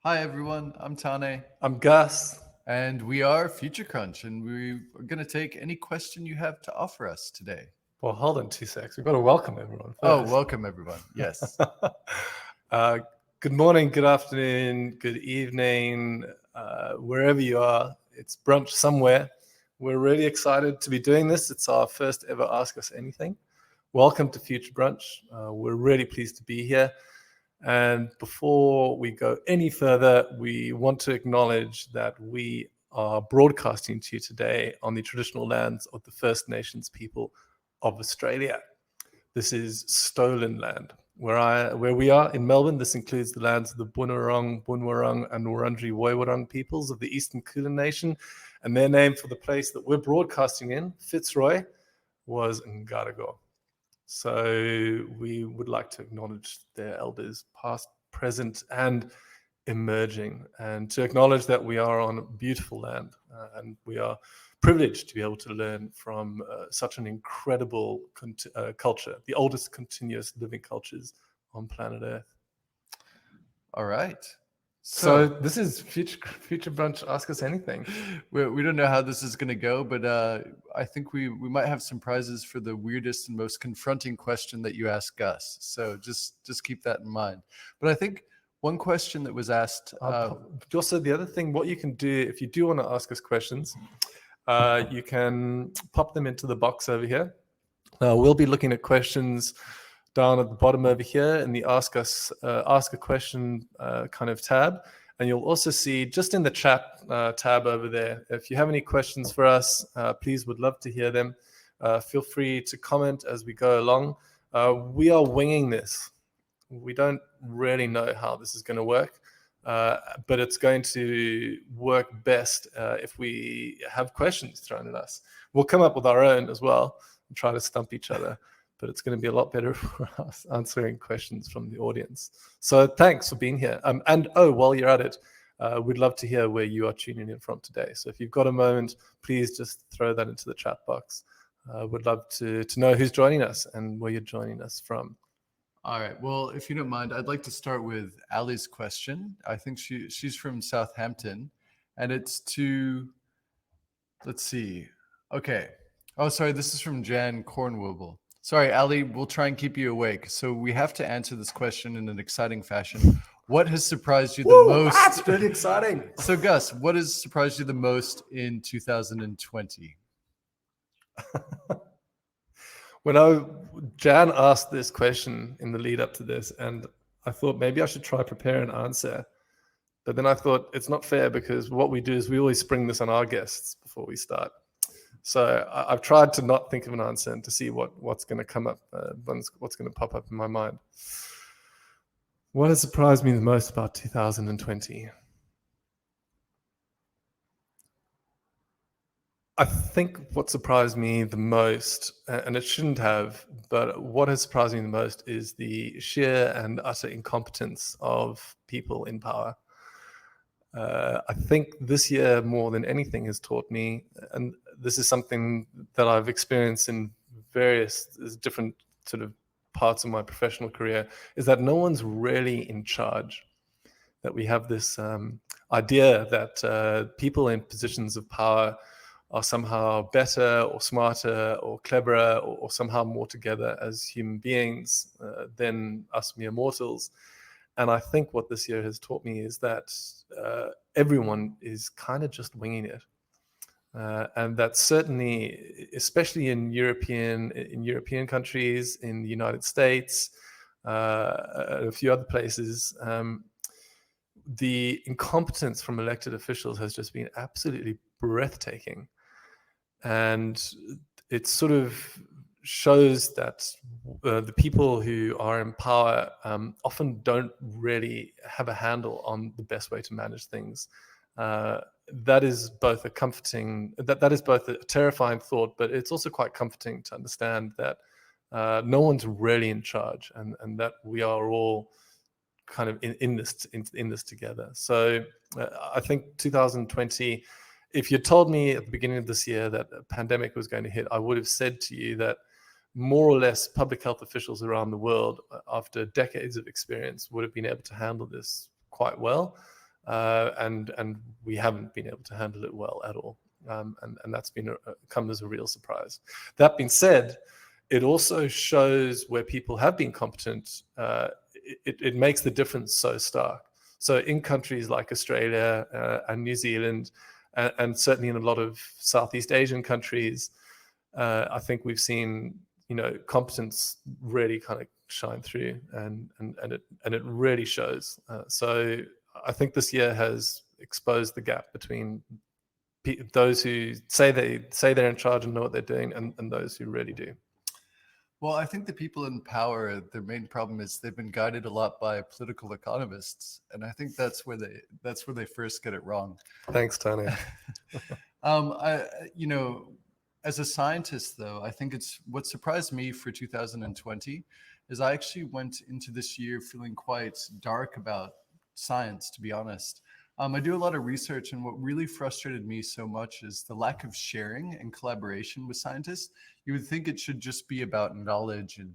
Hi everyone, I'm Tane, I'm Gus. and we are Future Crunch, and we are going to take any question you have to offer us today. Well, hold on 2 secs. We've got to welcome everyone Oh, first. welcome everyone. Yes. uh, Good morning, good afternoon, good evening, wherever you are. It's brunch somewhere. We're really excited to be doing this. It's our first ever Ask Us Anything. Welcome to Future Brunch. We're really pleased to be here. And before we go any further, we want to acknowledge that we are broadcasting to you today on the traditional lands of the First Nations people of Australia. This is stolen land. Where we are in Melbourne, this includes the lands of the Bunurong, Bunwurrung, and Wurundjeri Woiwurrung peoples of the Eastern Kulin Nation. And their name for the place that we're broadcasting in, Fitzroy, was Ngarigo. So we would like to acknowledge their elders, past, present, and emerging, and to acknowledge that we are on beautiful land and we are privileged to be able to learn from such an incredible culture, the oldest continuous living cultures on planet Earth. All right. So this is Future Brunch. Ask us anything. We don't know how this is going to go, but I think we might have some prizes for the weirdest and most confronting question that you asked Gus. So just keep that in mind. But I think one question that was asked. Also, the other thing, what you can do if you do want to ask us questions, you can pop them into the box over here. We'll be looking at questions down at the bottom over here in the ask a question kind of tab, and you'll also see just in the chat tab over there, if you have any questions for us, please, would love to hear them. Feel free to comment as we go along. We are winging this. We don't really know how this is going to work, but it's going to work best if we have questions thrown at us. We'll come up with our own as well and try to stump each other, but it's going to be a lot better for us answering questions from the audience. So thanks for being here. And while you're at it, we'd love to hear where you are tuning in from today. So if you've got a moment, please just throw that into the chat box. We'd love to know who's joining us and where you're joining us from. All right. Well, if you don't mind, I'd like to start with Ali's question. I think she's from Southampton, and it's to, let's see. Okay. Oh, sorry. This is from Jan Cornwobble. Sorry, Ali, we'll try and keep you awake. So we have to answer this question in an exciting fashion. What has surprised you the most? That's really exciting. So, Gus, what has surprised you the most in 2020? When Jan asked this question in the lead up to this, and I thought maybe I should try prepare an answer. But then I thought it's not fair because what we do is we always spring this on our guests before we start. So I've tried to not think of an answer and to see what's going to come up, what's going to pop up in my mind. What has surprised me the most about 2020? I think what surprised me the most, and it shouldn't have, but what has surprised me the most is the sheer and utter incompetence of people in power. I think this year, more than anything, has taught me, and this is something that I've experienced in various different sort of parts of my professional career, is that no one's really in charge. That we have this idea that people in positions of power are somehow better or smarter or cleverer or somehow more together as human beings than us mere mortals. And I think what this year has taught me is that everyone is kind of just winging it. And that certainly, especially in European countries, in the United States, a few other places, the incompetence from elected officials has just been absolutely breathtaking. And it sort of shows that the people who are in power often don't really have a handle on the best way to manage things. That is both that is both a terrifying thought, but it's also quite comforting to understand that no one's really in charge, and that we are all kind of in this together. So I think 2020, if you told me at the beginning of this year that a pandemic was going to hit, I would have said to you that more or less public health officials around the world, after decades of experience, would have been able to handle this quite well. and we haven't been able to handle it well at all. And that's been come as a real surprise. That being said, it also shows where people have been competent. It makes the difference so stark. So in countries like Australia and New Zealand, and certainly in a lot of Southeast Asian countries, I think we've seen, competence really kind of shine through, and it really shows. So I think this year has exposed the gap between those who say they're in charge and know what they're doing, and those who really do. Well, I think the people in power, their main problem is they've been guided a lot by political economists, and I think that's where they first get it wrong. Thanks, Tane. As a scientist, though, I think it's what surprised me for 2020 is I actually went into this year feeling quite dark about science, to be honest. I do a lot of research, and what really frustrated me so much is the lack of sharing and collaboration with scientists. You would think it should just be about knowledge and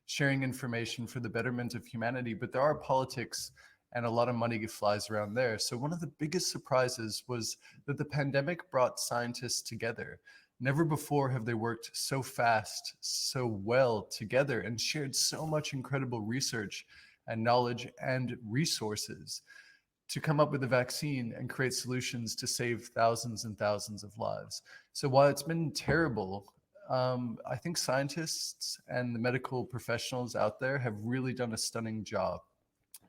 sharing information for the betterment of humanity, but there are politics and a lot of money flies around there. So one of the biggest surprises was that the pandemic brought scientists together. Never before have they worked so fast, so well together, and shared so much incredible research and knowledge and resources to come up with a vaccine and create solutions to save thousands and thousands of lives. So while it's been terrible, I think scientists and the medical professionals out there have really done a stunning job.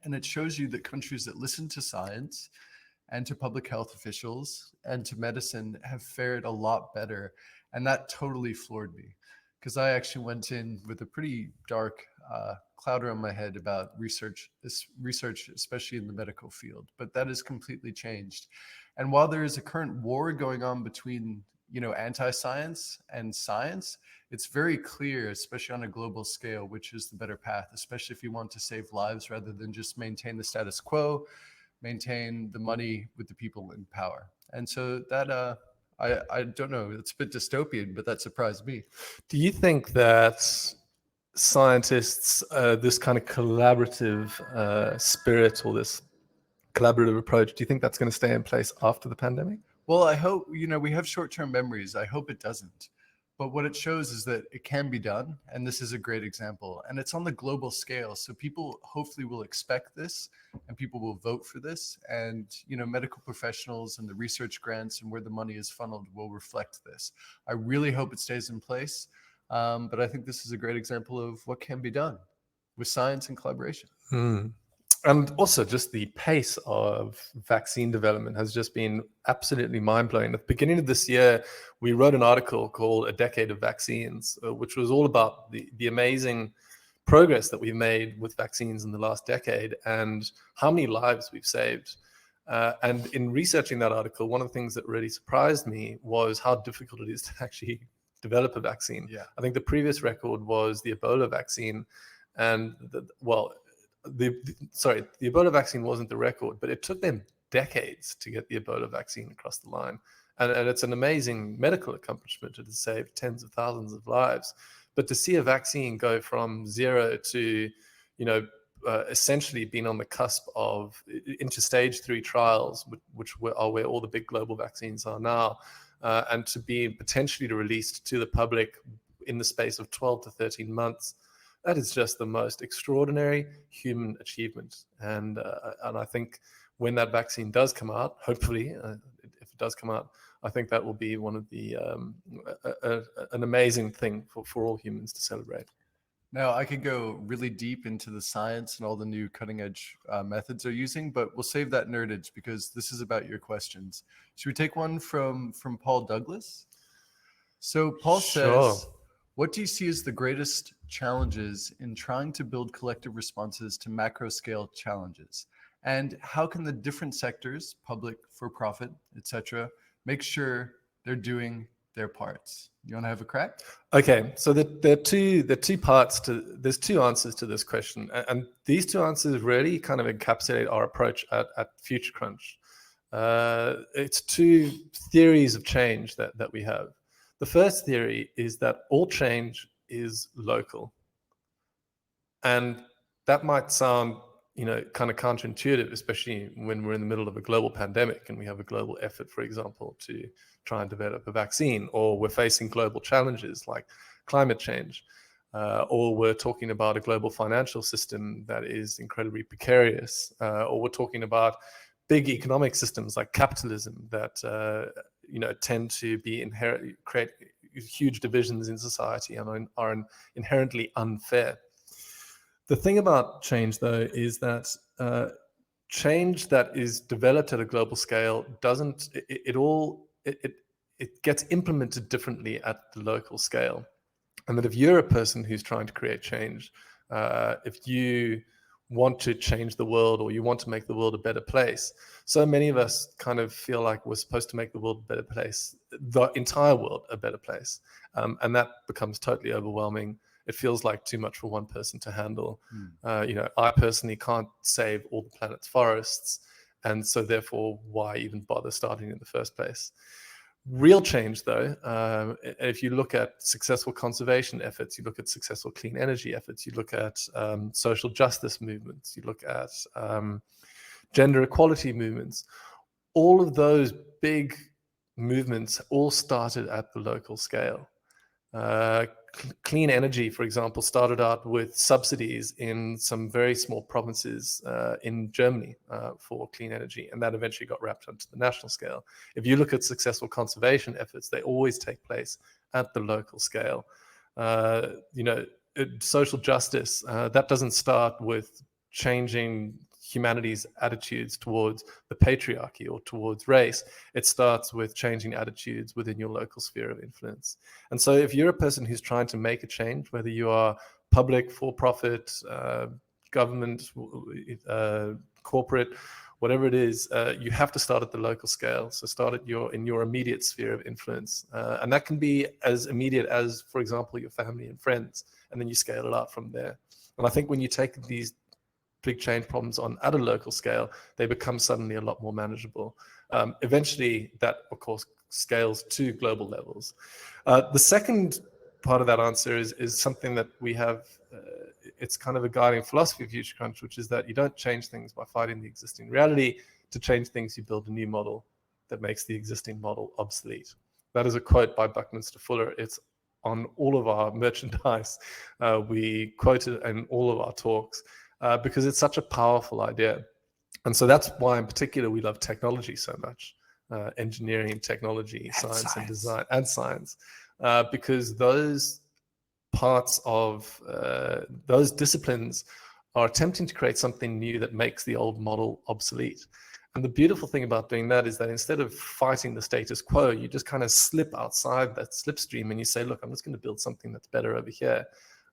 And it shows you that countries that listen to science and to public health officials and to medicine have fared a lot better. And that totally floored me, because I actually went in with a pretty dark cloud around my head about research, especially in the medical field. But that has completely changed. And while there is a current war going on between anti-science and science, it's very clear, especially on a global scale, which is the better path, especially if you want to save lives rather than just maintain the status quo, maintain the money with the people in power. And so that, I don't know, it's a bit dystopian, but that surprised me. Do you think that scientists, this kind of collaborative spirit, or this collaborative approach, do you think that's going to stay in place after the pandemic? Well, I hope, we have short-term memories. I hope it doesn't. But what it shows is that it can be done. And this is a great example. And it's on the global scale. So people hopefully will expect this, and people will vote for this. And, medical professionals and the research grants and where the money is funneled will reflect this. I really hope it stays in place. But I think this is a great example of what can be done with science and collaboration. And also just the pace of vaccine development has just been absolutely mind-blowing. At the beginning of this year, we wrote an article called A Decade of Vaccines, which was all about the amazing progress that we've made with vaccines in the last decade and how many lives we've saved. And in researching that article, one of the things that really surprised me was how difficult it is to actually develop a vaccine. Yeah. I think the previous record was the Ebola vaccine. And the Ebola vaccine wasn't the record, but it took them decades to get the Ebola vaccine across the line. And it's an amazing medical accomplishment to save tens of thousands of lives. But to see a vaccine go from zero to, essentially being on the cusp of into stage 3 trials, which are where all the big global vaccines are now, and to be potentially released to the public in the space of 12 to 13 months, that is just the most extraordinary human achievement. And I think when that vaccine does come out, hopefully, if it does come out, I think that will be one of the an amazing thing for all humans to celebrate. Now, I could go really deep into the science and all the new cutting edge methods they're using, but we'll save that nerdage because this is about your questions. Should we take one from Paul Douglas? So Paul says, what do you see as the greatest challenges in trying to build collective responses to macro scale challenges? And how can the different sectors, public, for-profit, etc., make sure they're doing their parts? You want to have a crack? Okay, so there are two parts to, there's two answers to this question. And these two answers really kind of encapsulate our approach at Future Crunch. It's two theories of change that we have. The first theory is that all change is local. And that might sound kind of counterintuitive, especially when we're in the middle of a global pandemic and we have a global effort, for example, to try and develop a vaccine, or we're facing global challenges like climate change, or we're talking about a global financial system that is incredibly precarious, or we're talking about big economic systems like capitalism that tend to be create huge divisions in society and are inherently unfair. The thing about change, though, is that change that is developed at a global scale it gets implemented differently at the local scale. And that if you're a person who's trying to create change, if you want to change the world or you want to make the world a better place, so many of us kind of feel like we're supposed to make the world a better place, the entire world a better place. And that becomes totally overwhelming. It feels like too much for one person to handle. I personally can't save all the planet's forests. And so therefore, why even bother starting in the first place? Real change, though, if you look at successful conservation efforts, you look at successful clean energy efforts, you look at social justice movements, you look at gender equality movements, all of those big movements all started at the local scale. Clean energy, for example, started out with subsidies in some very small provinces in Germany for clean energy, and that eventually got wrapped onto the national scale. If you look at successful conservation efforts, they always take place at the local scale. Social justice, that doesn't start with changing humanity's attitudes towards the patriarchy or towards race. It starts with changing attitudes within your local sphere of influence. And so if you're a person who's trying to make a change, whether you are public, for-profit, government, corporate, whatever it is, you have to start at the local scale. So start in your immediate sphere of influence. And that can be as immediate as, for example, your family and friends, and then you scale it up from there. And I think when you take these big change problems on at a local scale, they become suddenly a lot more manageable. Eventually, that, of course, scales to global levels. The second part of that answer is something that we have, it's kind of a guiding philosophy of Future Crunch, which is that you don't change things by fighting the existing reality. To change things, you build a new model that makes the existing model obsolete. That is a quote by Buckminster Fuller. It's on all of our merchandise. We quote it in all of our talks. Because it's such a powerful idea. And so that's why in particular we love technology so much, engineering, technology, science and design, and science, because those parts of those disciplines are attempting to create something new that makes the old model obsolete. And the beautiful thing about doing that is that instead of fighting the status quo, you just kind of slip outside that slipstream and you say, look, I'm just going to build something that's better over here.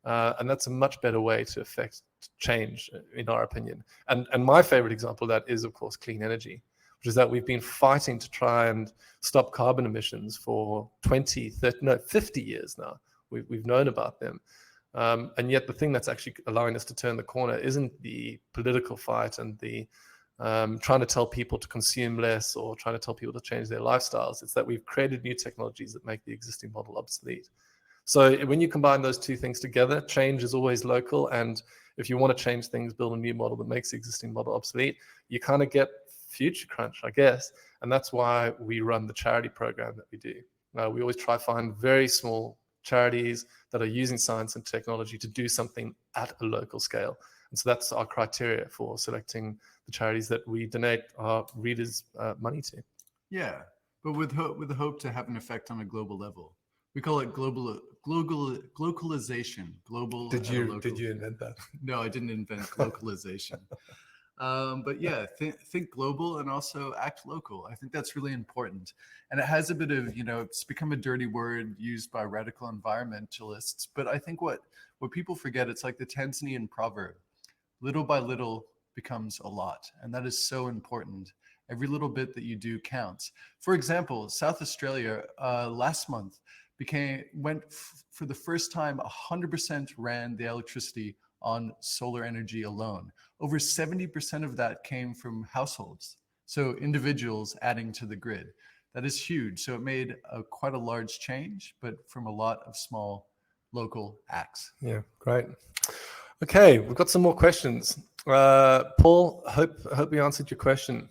And that's a much better way to affect change, in our opinion. And my favorite example of that is, of course, clean energy, which is that we've been fighting to try and stop carbon emissions for 20, 30, no, 50 years now. We've known about them. And yet the thing that's actually allowing us to turn the corner isn't the political fight and the trying to tell people to consume less or trying to tell people to change their lifestyles. It's that we've created new technologies that make the existing model obsolete. So when you combine those two things together, change is always local. And if you want to change things, build a new model that makes the existing model obsolete, you kind of get Future Crunch, I guess. And that's why we run the charity program that we do. We always try to find very small charities that are using science and technology to do something at a local scale. And so that's our criteria for selecting the charities that we donate our readers' money to. Yeah, but with the hope to have an effect on a global level. We call it globalization. Global. Did you invent that? No, I didn't invent localization. But yeah, think global and also act local. I think that's really important. And it has a bit of, it's become a dirty word used by radical environmentalists. But I think what people forget, it's like the Tanzanian proverb, little by little becomes a lot. And that is so important. Every little bit that you do counts. For example, South Australia last month went for the first time 100% ran the electricity on solar energy alone. Over 70% of that came from households. So individuals adding to the grid. That is huge. So it made quite a large change, but from a lot of small local acts. Yeah, great. Okay, we've got some more questions. Paul, hope we answered your question.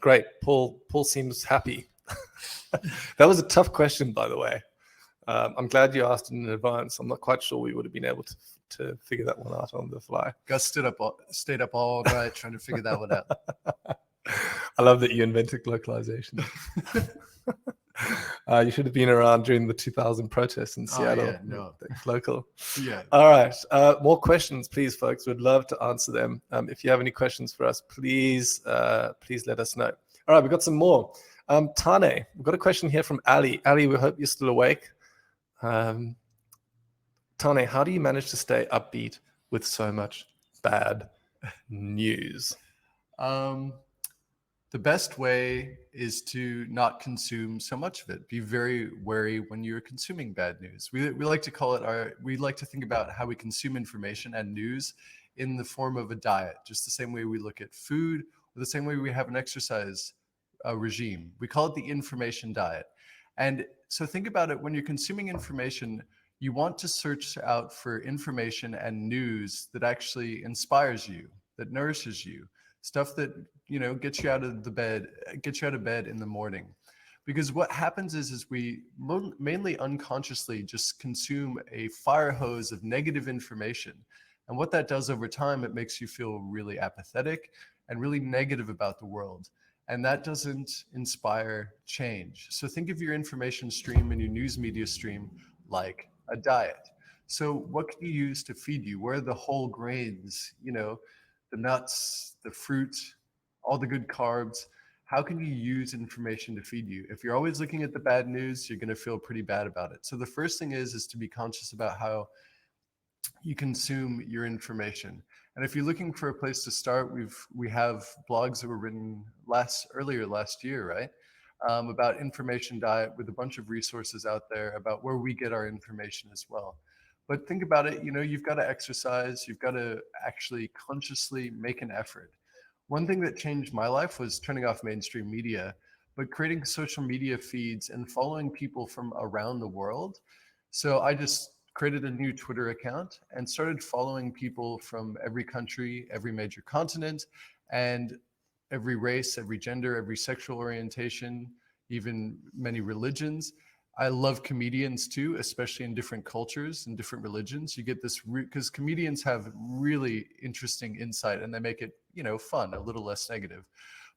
Great, Paul seems happy. That was a tough question, by the way. I'm glad you asked in advance. I'm not quite sure we would have been able to figure that one out on the fly. Gus stayed up all night trying to figure that one out. I love that you invented localization. You should have been around during the 2000 protests in Seattle. Yeah, no. Local. Yeah. All right. More questions, please, folks. We'd love to answer them. If you have any questions for us, please let us know. All right, we've got some more. Tane, we've got a question here from Ali. Ali, we hope you're still awake. Tane, how do you manage to stay upbeat with so much bad news? The best way is to not consume so much of it. Be very wary when you're consuming bad news. We like to call it we like to think about how we consume information and news in the form of a diet, just the same way we look at food, or the same way we have an exercise regime. We call it the information diet. And so think about it, when you're consuming information, you want to search out for information and news that actually inspires you, that nourishes you, stuff that, gets you out of bed in the morning. Because what happens is we mainly unconsciously just consume a fire hose of negative information. And what that does over time, it makes you feel really apathetic and really negative about the world. And that doesn't inspire change. So think of your information stream and your news media stream like a diet. So what can you use to feed you? Where are the whole grains, the nuts, the fruit, all the good carbs? How can you use information to feed you? If you're always looking at the bad news, you're going to feel pretty bad about it. So the first thing is to be conscious about how you consume your information. And if you're looking for a place to start, we have blogs that were written earlier last year, right? About information diet, with a bunch of resources out there about where we get our information as well. But think about it, you've got to exercise, you've got to actually consciously make an effort. One thing that changed my life was turning off mainstream media, but creating social media feeds and following people from around the world. So I just created a new Twitter account and started following people from every country, every major continent, and every race, every gender, every sexual orientation, even many religions. I love comedians too, especially in different cultures and different religions. You get this, because comedians have really interesting insight and they make it, fun, a little less negative.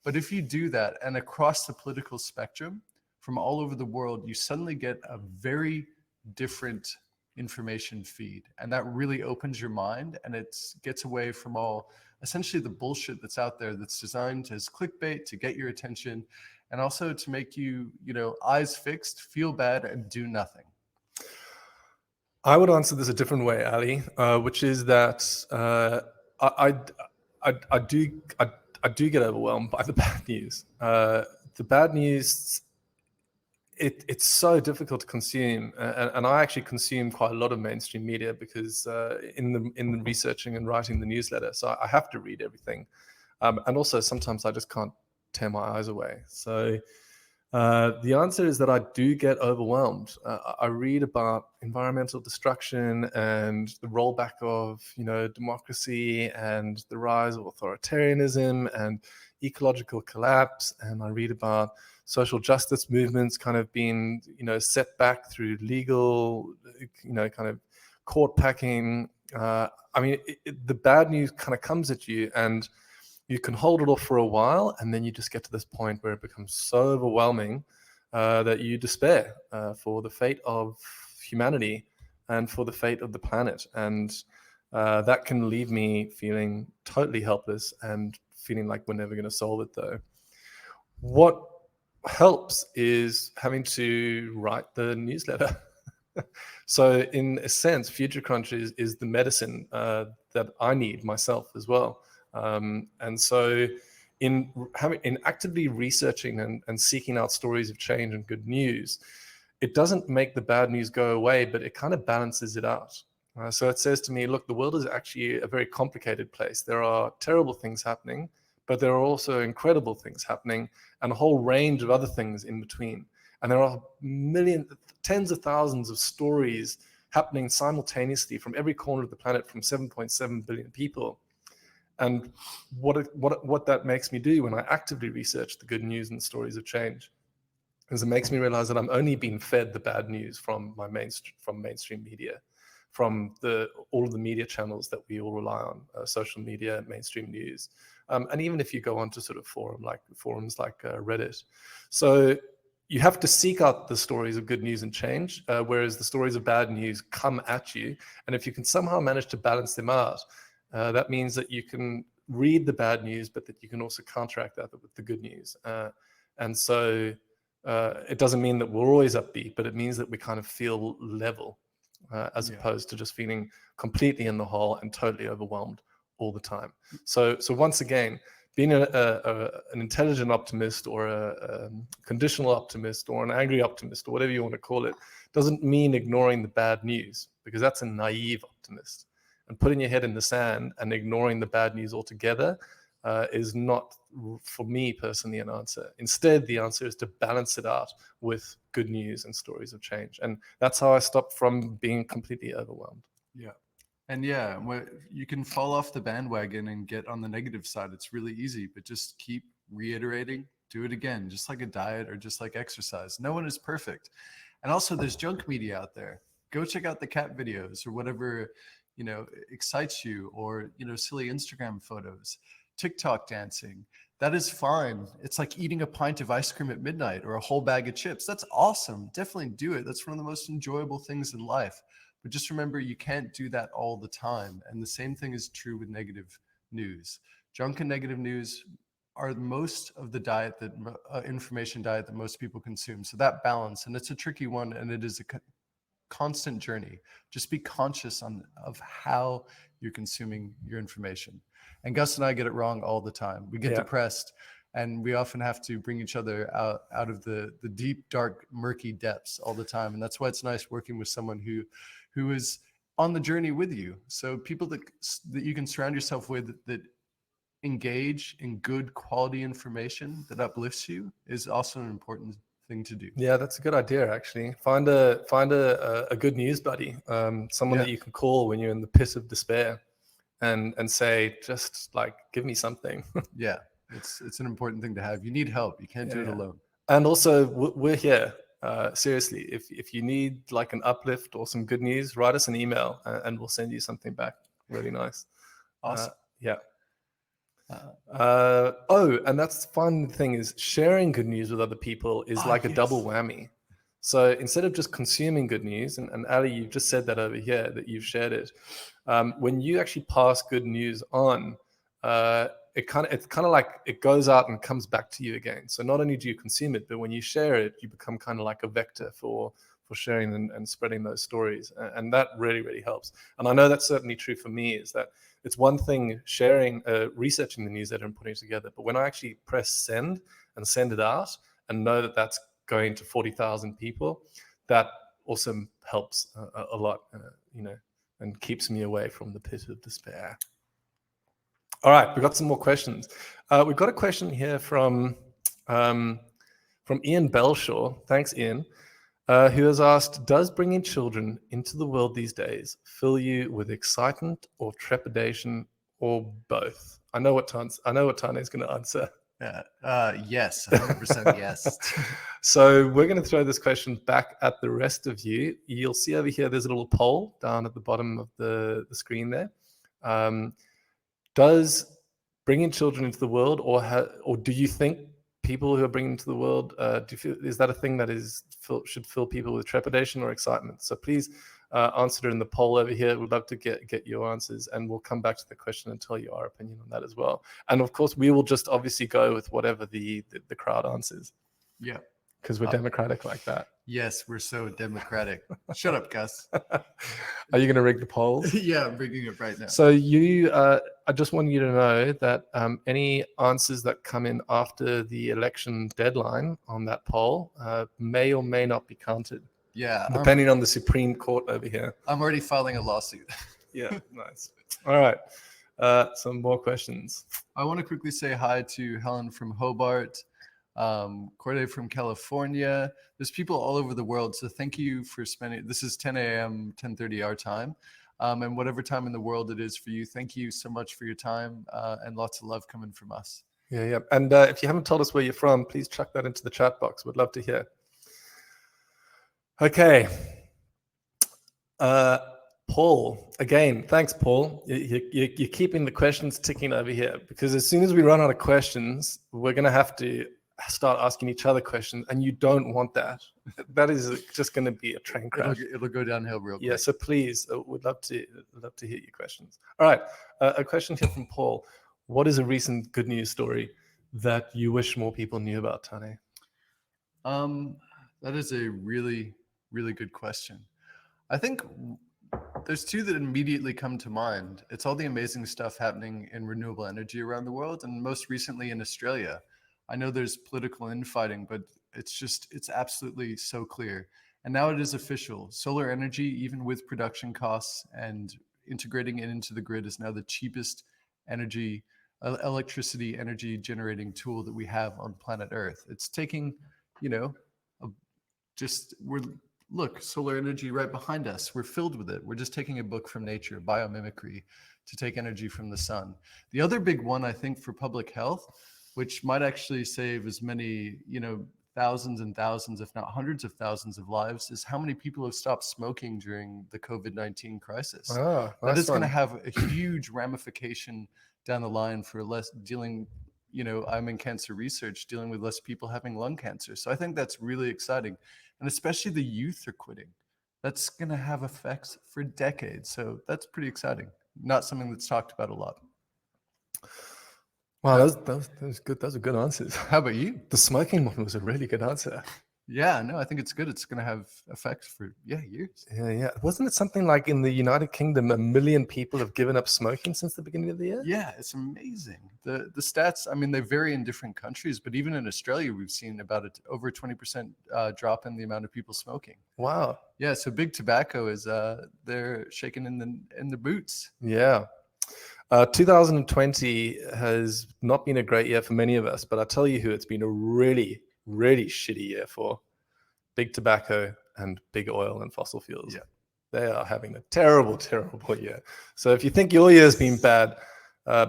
But if you do that, and across the political spectrum from all over the world, you suddenly get a very different information feed. And that really opens your mind, and it gets away from all essentially the bullshit that's out there that's designed as clickbait to get your attention, and also to make you, eyes fixed, feel bad, and do nothing. I would answer this a different way, Ali, which is that I do get overwhelmed by the bad news. The bad news, it's so difficult to consume, and I actually consume quite a lot of mainstream media because in the researching and writing the newsletter, so I have to read everything, and also sometimes I just can't tear my eyes away. So the answer is that I do get overwhelmed. I read about environmental destruction and the rollback of democracy and the rise of authoritarianism and ecological collapse, and I read about social justice movements kind of being set back through legal kind of court packing. The bad news kind of comes at you, and you can hold it off for a while, and then you just get to this point where it becomes so overwhelming that you despair for the fate of humanity and for the fate of the planet. And that can leave me feeling totally helpless and feeling like we're never going to solve it, though. What helps is having to write the newsletter. So in a sense, Future Crunch is the medicine that I need myself as well. And so in actively researching and seeking out stories of change and good news, it doesn't make the bad news go away, but it kind of balances it out. So it says to me, look, the world is actually a very complicated place. There are terrible things happening, but there are also incredible things happening and a whole range of other things in between. And there are tens of thousands of stories happening simultaneously from every corner of the planet from 7.7 billion people. And what that makes me do when I actively research the good news and stories of change is it makes me realize that I'm only being fed the bad news from mainstream media, from all of the media channels that we all rely on, social media, mainstream news, and even if you go on to sort of forums like Reddit. So you have to seek out the stories of good news and change, whereas the stories of bad news come at you. And if you can somehow manage to balance them out, that means that you can read the bad news, but that you can also counteract that with the good news. And so it doesn't mean that we're always upbeat, but it means that we kind of feel level, as opposed to just feeling completely in the hole and totally overwhelmed all the time. So once again, being an intelligent optimist or a conditional optimist or an angry optimist or whatever you want to call it doesn't mean ignoring the bad news, because that's a naive optimist. And putting your head in the sand and ignoring the bad news altogether is not, for me personally, an answer. Instead, the answer is to balance it out with good news and stories of change. And that's how I stopped from being completely overwhelmed. Yeah. And yeah, you can fall off the bandwagon and get on the negative side. It's really easy, but just keep reiterating, do it again, just like a diet or just like exercise. No one is perfect. And also there's junk media out there. Go check out the cat videos or whatever, excites you, or, silly Instagram photos, TikTok dancing. That is fine. It's like eating a pint of ice cream at midnight or a whole bag of chips. That's awesome. Definitely do it. That's one of the most enjoyable things in life. But just remember, you can't do that all the time. And the same thing is true with negative news. Junk and negative news are most of the diet that information diet that most people consume. So that balance, and it's a tricky one, and it is a constant journey. Just be conscious of how you're consuming your information. And Gus and I get it wrong all the time. We get depressed, and we often have to bring each other out of the deep, dark, murky depths all the time. And that's why it's nice working with someone who is on the journey with you. So people that you can surround yourself with that engage in good quality information that uplifts you is also an important thing to do. Yeah, that's a good idea, actually. Find a good news buddy, someone that you can call when you're in the pit of despair and say, just like, give me something. Yeah, it's an important thing to have. You need help. You can't do it alone. And also, we're here. Seriously, if you need like an uplift or some good news, write us an email and we'll send you something back. Really nice. Awesome. And that's the fun thing, is sharing good news with other people is like a double whammy. So instead of just consuming good news, and Ali, you've just said that over here, that you've shared it. When you actually pass good news on, it's kind of like it goes out and comes back to you again. So not only do you consume it, but when you share it, you become kind of like a vector for sharing and spreading those stories. And that really, really helps. And I know that's certainly true for me, is that it's one thing sharing, researching the newsletter and putting it together, but when I actually press send and send it out and know that that's going to 40,000 people, that also helps a lot, and keeps me away from the pit of despair. All right, we've got some more questions. We've got a question here from Ian Belshaw. Thanks, Ian. Who has asked, does bringing children into the world these days fill you with excitement or trepidation or both? I know what Tane is going to answer. Yes, 100% yes. So we're going to throw this question back at the rest of you. You'll see over here, there's a little poll down at the bottom of the screen there. Does bringing children into the world, or do you think people who are bringing into the world, is that a thing that should fill people with trepidation or excitement? So please answer it in the poll over here. We'd love to get your answers, and we'll come back to the question and tell you our opinion on that as well. And of course, we will just obviously go with whatever the crowd answers. Yeah. Because we're democratic like that. Yes, we're so democratic. Shut up, Gus. Are you going to rig the polls? Yeah, I'm rigging it right now. So I just want you to know that any answers that come in after the election deadline on that poll may or may not be counted. Yeah. Depending on the Supreme Court over here. I'm already filing a lawsuit. Yeah, nice. All right. Some more questions. I want to quickly say hi to Helen from Hobart, Corday from California. There's people all over the world, so thank you for spending. This is 10 a.m., 10:30 our time. And whatever time in the world it is for you, thank you so much for your time, and lots of love coming from us. Yeah. And if you haven't told us where you're from, please chuck that into the chat box. We'd love to hear. Okay. Paul, again, thanks, Paul. You're keeping the questions ticking over here, because as soon as we run out of questions, we're going to have to start asking each other questions, and you don't want that. That is just going to be a train crash. It'll go downhill real quick. Yeah, so please, we'd love to hear your questions. All right, a question here from Paul. What is a recent good news story that you wish more people knew about, Tane? That is a really, really good question. I think there's two that immediately come to mind. It's all the amazing stuff happening in renewable energy around the world, and most recently in Australia. I know there's political infighting, but it's absolutely so clear. And now it is official. Solar energy, even with production costs and integrating it into the grid, is now the cheapest electricity energy generating tool that we have on planet Earth. It's taking, look, solar energy right behind us. We're filled with it. We're just taking a book from nature, biomimicry, to take energy from the sun. The other big one, I think, for public health, which might actually save as many, thousands and thousands, if not hundreds of thousands of lives, is how many people have stopped smoking during the COVID-19 crisis. That is going to have a huge ramification down the line for less dealing, I'm in cancer research, dealing with less people having lung cancer. So I think that's really exciting. And especially the youth are quitting. That's going to have effects for decades. So that's pretty exciting. Not something that's talked about a lot. Wow, that was good. Those are good answers. How about you? The smoking one was a really good answer. Yeah, no, I think it's good. It's going to have effects for years. Yeah. Wasn't it something like in the United Kingdom, 1 million people have given up smoking since the beginning of the year? Yeah, it's amazing. The stats, I mean, they vary in different countries, but even in Australia, we've seen about over 20% drop in the amount of people smoking. Wow. Yeah, so big tobacco is they're shaking in the boots. Yeah. 2020 has not been a great year for many of us, but I'll tell you who it's been a really, really shitty year for: big tobacco and big oil and fossil fuels. Yeah. They are having a terrible, terrible year. So if you think your year's been bad,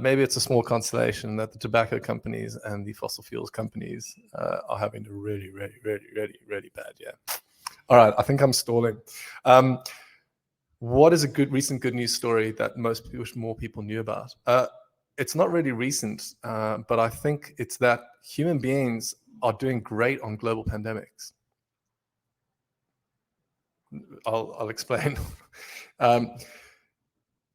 maybe it's a small consolation that the tobacco companies and the fossil fuels companies are having a really, really, really, really, really bad year. All right, I think I'm stalling. What is a recent good news story that most people, more people knew about? It's not really recent, but I think it's that human beings are doing great on global pandemics. I'll explain.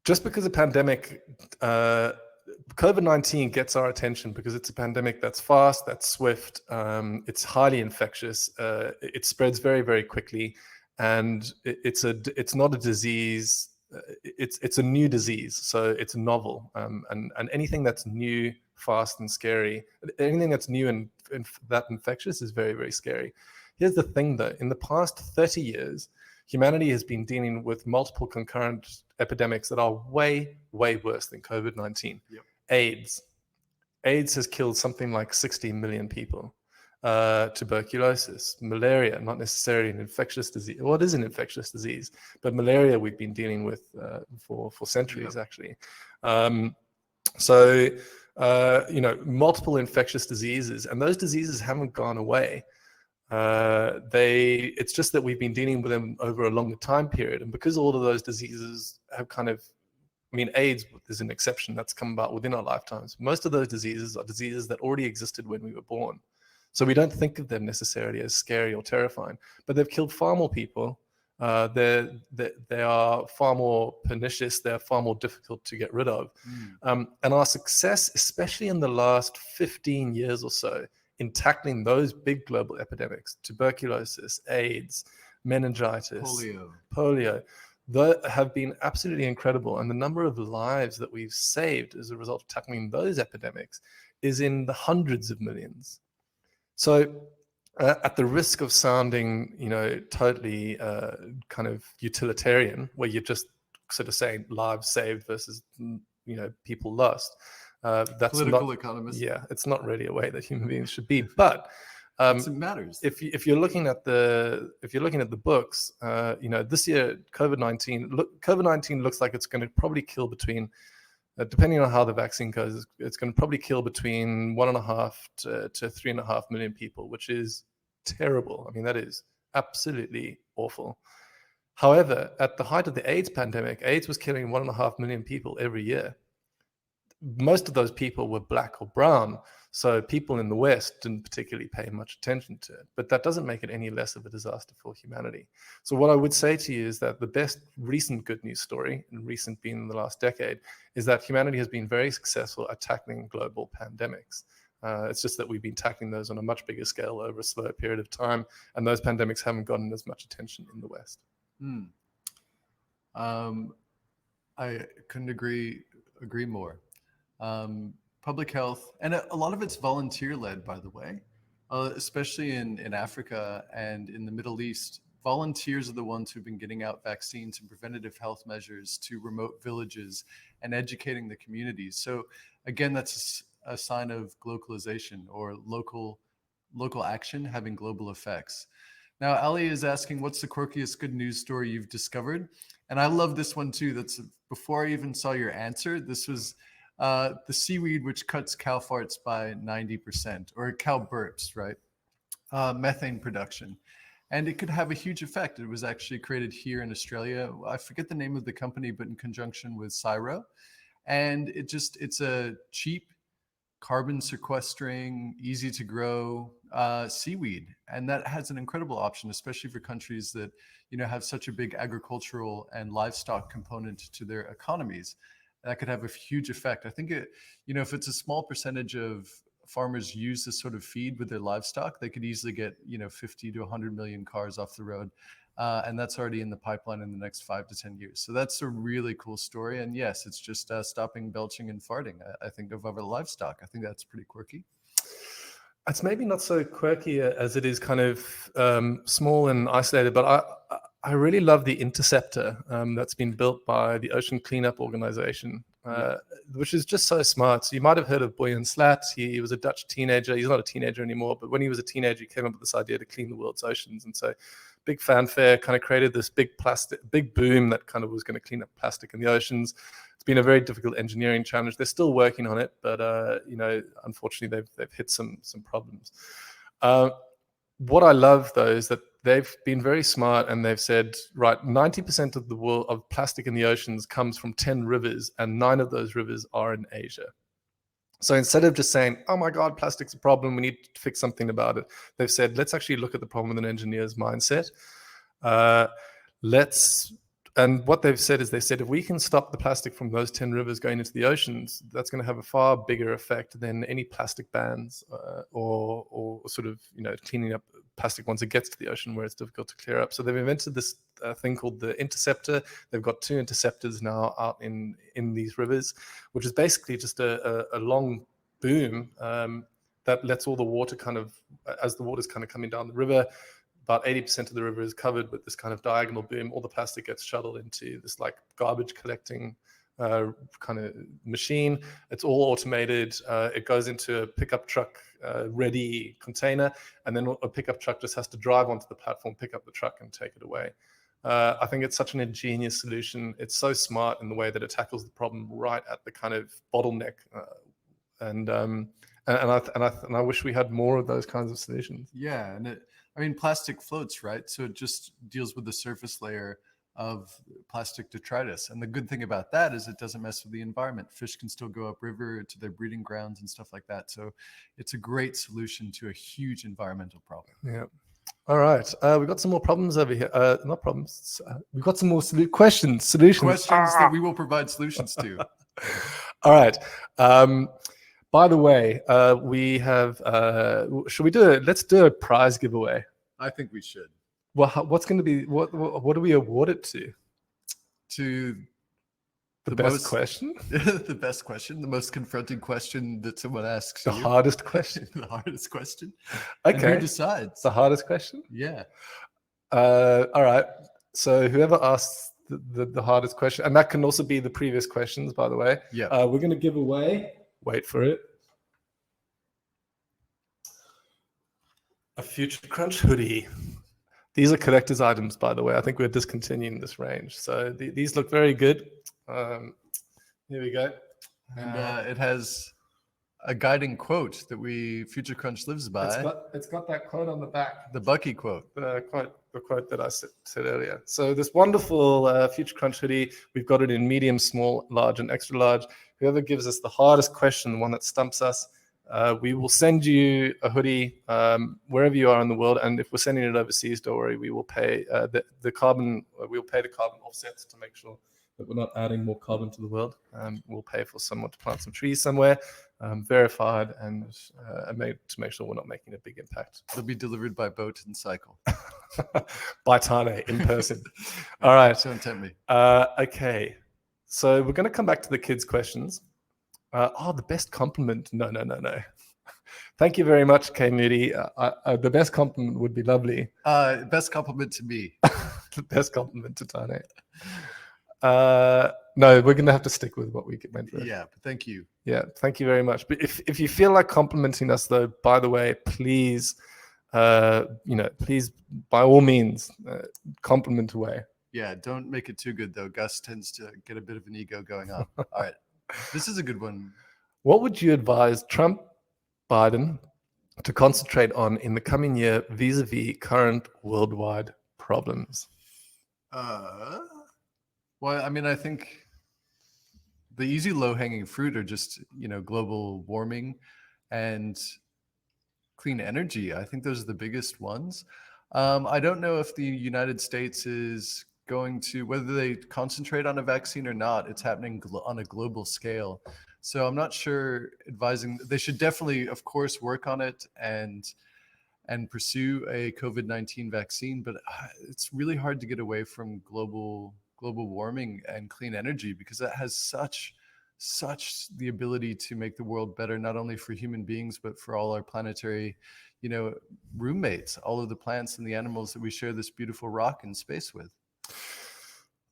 Just because a pandemic, COVID-19 gets our attention because it's a pandemic that's fast, that's swift, it's highly infectious, it spreads very, very quickly. And it's not a disease. It's a new disease, so it's novel. And anything that's new, fast, and scary, anything that's new and that infectious is very, very scary. Here's the thing, though: in the past 30 years, humanity has been dealing with multiple concurrent epidemics that are way, way worse than COVID-19. Yep. AIDS has killed something like 60 million people. Tuberculosis, malaria, not necessarily an infectious disease. Well, it is an infectious disease, but malaria we've been dealing with for centuries, actually. Multiple infectious diseases, and those diseases haven't gone away. It's just that we've been dealing with them over a longer time period, and because all of those diseases have AIDS is an exception that's come about within our lifetimes. Most of those diseases are diseases that already existed when we were born. So we don't think of them necessarily as scary or terrifying, but they've killed far more people. They are far more pernicious. They're far more difficult to get rid of. And our success, especially in the last 15 years or so, in tackling those big global epidemics, tuberculosis, AIDS, meningitis, polio, have been absolutely incredible. And the number of lives that we've saved as a result of tackling those epidemics is in the hundreds of millions. So at the risk of sounding, totally kind of utilitarian, where you're just sort of saying lives saved versus, people lost. That's political economist. Yeah, it's not really a way that human beings should be. But It matters. If you're looking at the books, this year COVID-19 looks like it's going to probably kill between, depending on how the vaccine goes, it's going to probably kill between 1.5 to 3.5 million people, which is terrible. I mean, that is absolutely awful. However, at the height of the AIDS pandemic, AIDS was killing 1.5 million people every year. Most of those people were black or brown, so people in the West didn't particularly pay much attention to it. But that doesn't make it any less of a disaster for humanity. So what I would say to you is that the best recent good news story, and recent being in the last decade, is that humanity has been very successful at tackling global pandemics. It's just that we've been tackling those on a much bigger scale over a slower period of time, and those pandemics haven't gotten as much attention in the West. I couldn't agree more. Public health, and a lot of it's volunteer-led, by the way, especially in Africa and in the Middle East. Volunteers are the ones who've been getting out vaccines and preventative health measures to remote villages and educating the communities. So again, that's a sign of globalization, or local action having global effects. Now, Ali is asking, what's the quirkiest good news story you've discovered? And I love this one too. That's before I even saw your answer. This was the seaweed which cuts cow farts by 90%, or cow burps, right? Methane production. And it could have a huge effect. It was actually created here in Australia. I forget the name of the company, but in conjunction with Cyro. And it's a cheap, carbon sequestering, easy to grow seaweed. And that has an incredible option, especially for countries that, have such a big agricultural and livestock component to their economies. That could have a huge effect. I think if it's a small percentage of farmers use this sort of feed with their livestock, they could easily get, 50 to 100 million cars off the road. And that's already in the pipeline in the next 5 to 10 years. So that's a really cool story. And yes, it's just stopping belching and farting, I think, of other livestock. I think that's pretty quirky. It's maybe not so quirky as it is kind of small and isolated, but I really love the interceptor that's been built by the Ocean Cleanup Organization, which is just so smart. So you might have heard of Boyan Slat. He was a Dutch teenager. He's not a teenager anymore, but when he was a teenager, he came up with this idea to clean the world's oceans. And so big fanfare, kind of created this big boom that kind of was going to clean up plastic in the oceans. It's been a very difficult engineering challenge. They're still working on it, but unfortunately, they've hit some problems. What I love though is that they've been very smart, and they've said, right, 90% of the world of plastic in the oceans comes from 10 rivers, and 9 of those rivers are in Asia. So instead of just saying, oh my God, plastic's a problem, we need to fix something about it, they've said, let's actually look at the problem with an engineer's mindset. And what they've said is, if we can stop the plastic from those 10 rivers going into the oceans, that's going to have a far bigger effect than any plastic bans or sort of, cleaning up plastic once it gets to the ocean where it's difficult to clear up. So they've invented this thing called the interceptor. They've got 2 interceptors now out in these rivers, which is basically just a long boom that lets all the water as the water's kind of coming down the river, about 80% of the river is covered with this kind of diagonal boom. All the plastic gets shuttled into this like garbage collecting kind of machine. It's all automated. It goes into a pickup truck ready container, and then a pickup truck just has to drive onto the platform, pick up the truck, and take it away. I think it's such an ingenious solution. It's so smart in the way that it tackles the problem right at the kind of bottleneck. And I wish we had more of those kinds of solutions. Yeah, and plastic floats, right? So it just deals with the surface layer of plastic detritus. And the good thing about that is it doesn't mess with the environment. Fish can still go upriver to their breeding grounds and stuff like that. So it's a great solution to a huge environmental problem. Yeah. All right. We've got some more problems over here. Not problems. We've got some more solutions. Questions that we will provide solutions to. All right. By the way, we have, let's do a prize giveaway. I think we should. Well, what's going to be, what do we award it to? To the best question? The best question, the most confronting question that someone asks. The hardest question? The hardest question. Okay. And who decides? The hardest question? Yeah. All right. So whoever asks the hardest question, and that can also be the previous questions, by the way. Yeah. We're going to give away, wait for it, A Future Crunch hoodie. These are collector's items, by the way. I think we're discontinuing this range. So these look very good. Here we go. And it has a guiding quote that Future Crunch lives by. It's got that quote on the back. The Bucky quote. The quote that I said earlier. So this wonderful Future Crunch hoodie, we've got it in medium, small, large, and extra large. Whoever gives us the hardest question, the one that stumps us, we will send you a hoodie wherever you are in the world. And if we're sending it overseas, don't worry, we will pay the carbon. We'll pay the carbon offsets to make sure that we're not adding more carbon to the world. We'll pay for someone to plant some trees somewhere, verified, and to make sure we're not making a big impact. It'll be delivered by boat and cycle. By Tane in person. All right. Don't tempt me. Okay. So we're going to come back to the kids' questions. The best compliment. No. Thank you very much, Kay Moody. The best compliment would be lovely. Best compliment to me. The best compliment to Tane. No, we're going to have to stick with what we went with. Yeah, but thank you. Yeah, thank you very much. But if you feel like complimenting us, though, by the way, please, please, by all means, compliment away. Yeah, don't make it too good, though. Gus tends to get a bit of an ego going on. All right. This is a good one. What would you advise Trump, Biden to concentrate on in the coming year vis-a-vis current worldwide problems? Well, I mean, I think the easy low-hanging fruit are just, global warming and clean energy. I think those are the biggest ones. I don't know if the United States is going to, whether they concentrate on a vaccine or not, it's happening on a global scale. So I'm not sure they should definitely, of course, work on it and pursue a COVID-19 vaccine, but it's really hard to get away from global warming and clean energy, because that has such the ability to make the world better, not only for human beings, but for all our planetary, roommates, all of the plants and the animals that we share this beautiful rock and space with.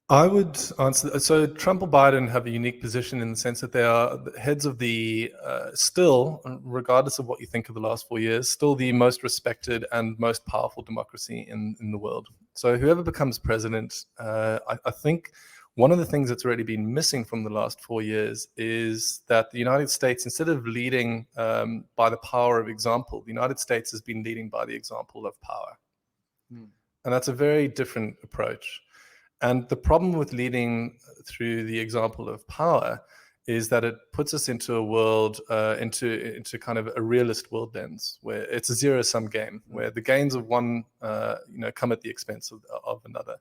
I would answer. So Trump or Biden have a unique position in the sense that they are the heads of the, still, regardless of what you think of the last 4 years, still the most respected and most powerful democracy in the world. So whoever becomes president, I think one of the things that's already been missing from the last 4 years is that the United States, instead of leading by the power of example, the United States has been leading by the example of power. And that's a very different approach. And the problem with leading through the example of power is that it puts us into a world, into kind of a realist world lens, where it's a zero-sum game, where the gains of one, come at the expense of another.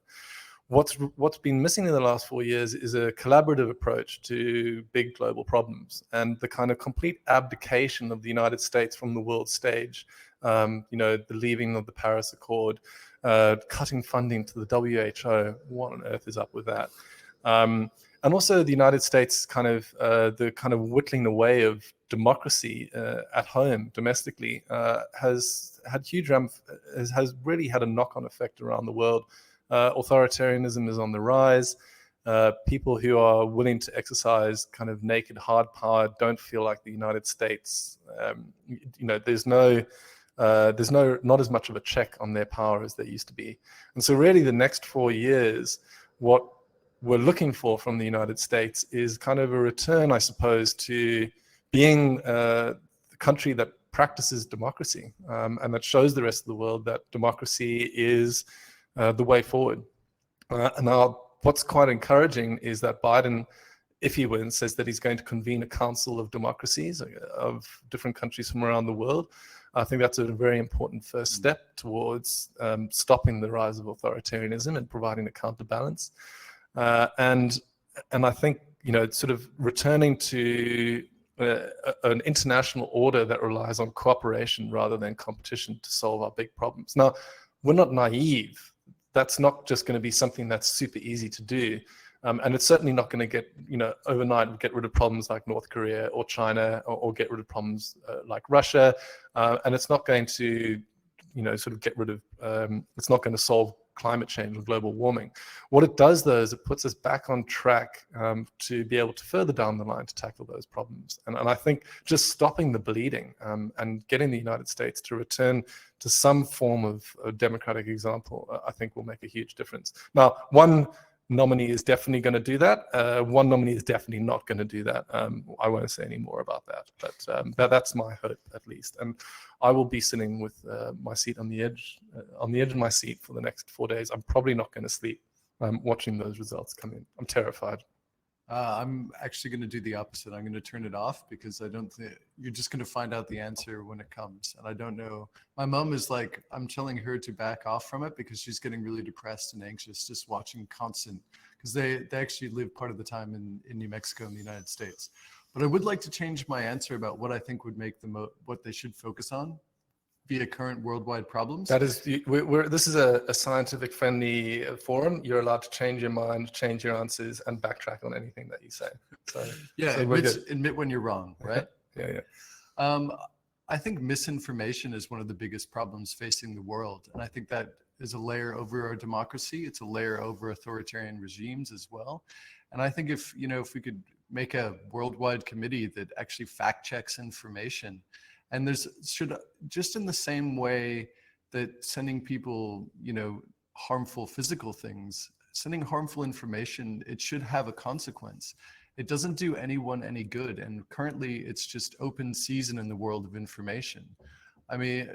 What's been missing in the last 4 years is a collaborative approach to big global problems, and the kind of complete abdication of the United States from the world stage. The leaving of the Paris Accord, cutting funding to the WHO. What on earth is up with that? And also the United States the whittling away of democracy at home domestically has really had a knock-on effect around the world. Authoritarianism is on the rise. People who are willing to exercise kind of naked hard power don't feel like the United States. There's not as much of a check on their power as there used to be. And so really the next 4 years, what we're looking for from the United States is kind of a return, I suppose, to being the country that practices democracy, and that shows the rest of the world that democracy is the way forward. Now, what's quite encouraging is that Biden, if he wins, says that he's going to convene a council of democracies of different countries from around the world. I think that's a very important first step towards stopping the rise of authoritarianism and providing a counterbalance. And I think, sort of returning to an international order that relies on cooperation rather than competition to solve our big problems. Now, we're not naive. That's not just going to be something that's super easy to do. And it's certainly not going to get, overnight get rid of problems like North Korea or China, or get rid of problems like Russia. And it's not going to, sort of get rid of, it's not going to solve climate change and global warming. What it does, though, is it puts us back on track to be able to further down the line to tackle those problems. And I think just stopping the bleeding and getting the United States to return to some form of a democratic example, I think will make a huge difference. Now, one nominee is definitely going to do that. One nominee is definitely not going to do that. I won't say any more about that, but that's my hope, at least. And I will be sitting with my seat on the edge of my seat for the next 4 days. I'm probably not going to sleep watching those results come in. I'm terrified. I'm actually going to do the opposite. I'm going to turn it off because I don't think you're just going to find out the answer when it comes. And I don't know. My mom is like, I'm telling her to back off from it because she's getting really depressed and anxious just watching constant, because they actually live part of the time in New Mexico in the United States. But I would like to change my answer about what I think would make what they should focus on via current worldwide problems. That is, this is a scientific friendly forum. You're allowed to change your mind, change your answers, and backtrack on anything that you say. So yeah, so admit when you're wrong, right? Yeah. I think misinformation is one of the biggest problems facing the world. And I think that is a layer over our democracy. It's a layer over authoritarian regimes as well. And I think if we could make a worldwide committee that actually fact checks information, and just in the same way that sending people, harmful physical things, sending harmful information, it should have a consequence. It doesn't do anyone any good. And currently it's just open season in the world of information. I mean,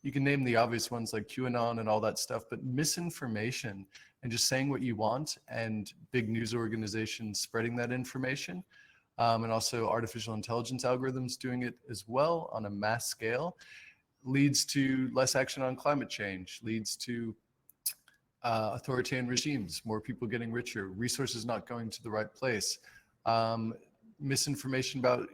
you can name the obvious ones like QAnon and all that stuff, but misinformation and just saying what you want and big news organizations spreading that information, and also artificial intelligence algorithms doing it as well on a mass scale, leads to less action on climate change, leads to authoritarian regimes, more people getting richer, resources not going to the right place, misinformation about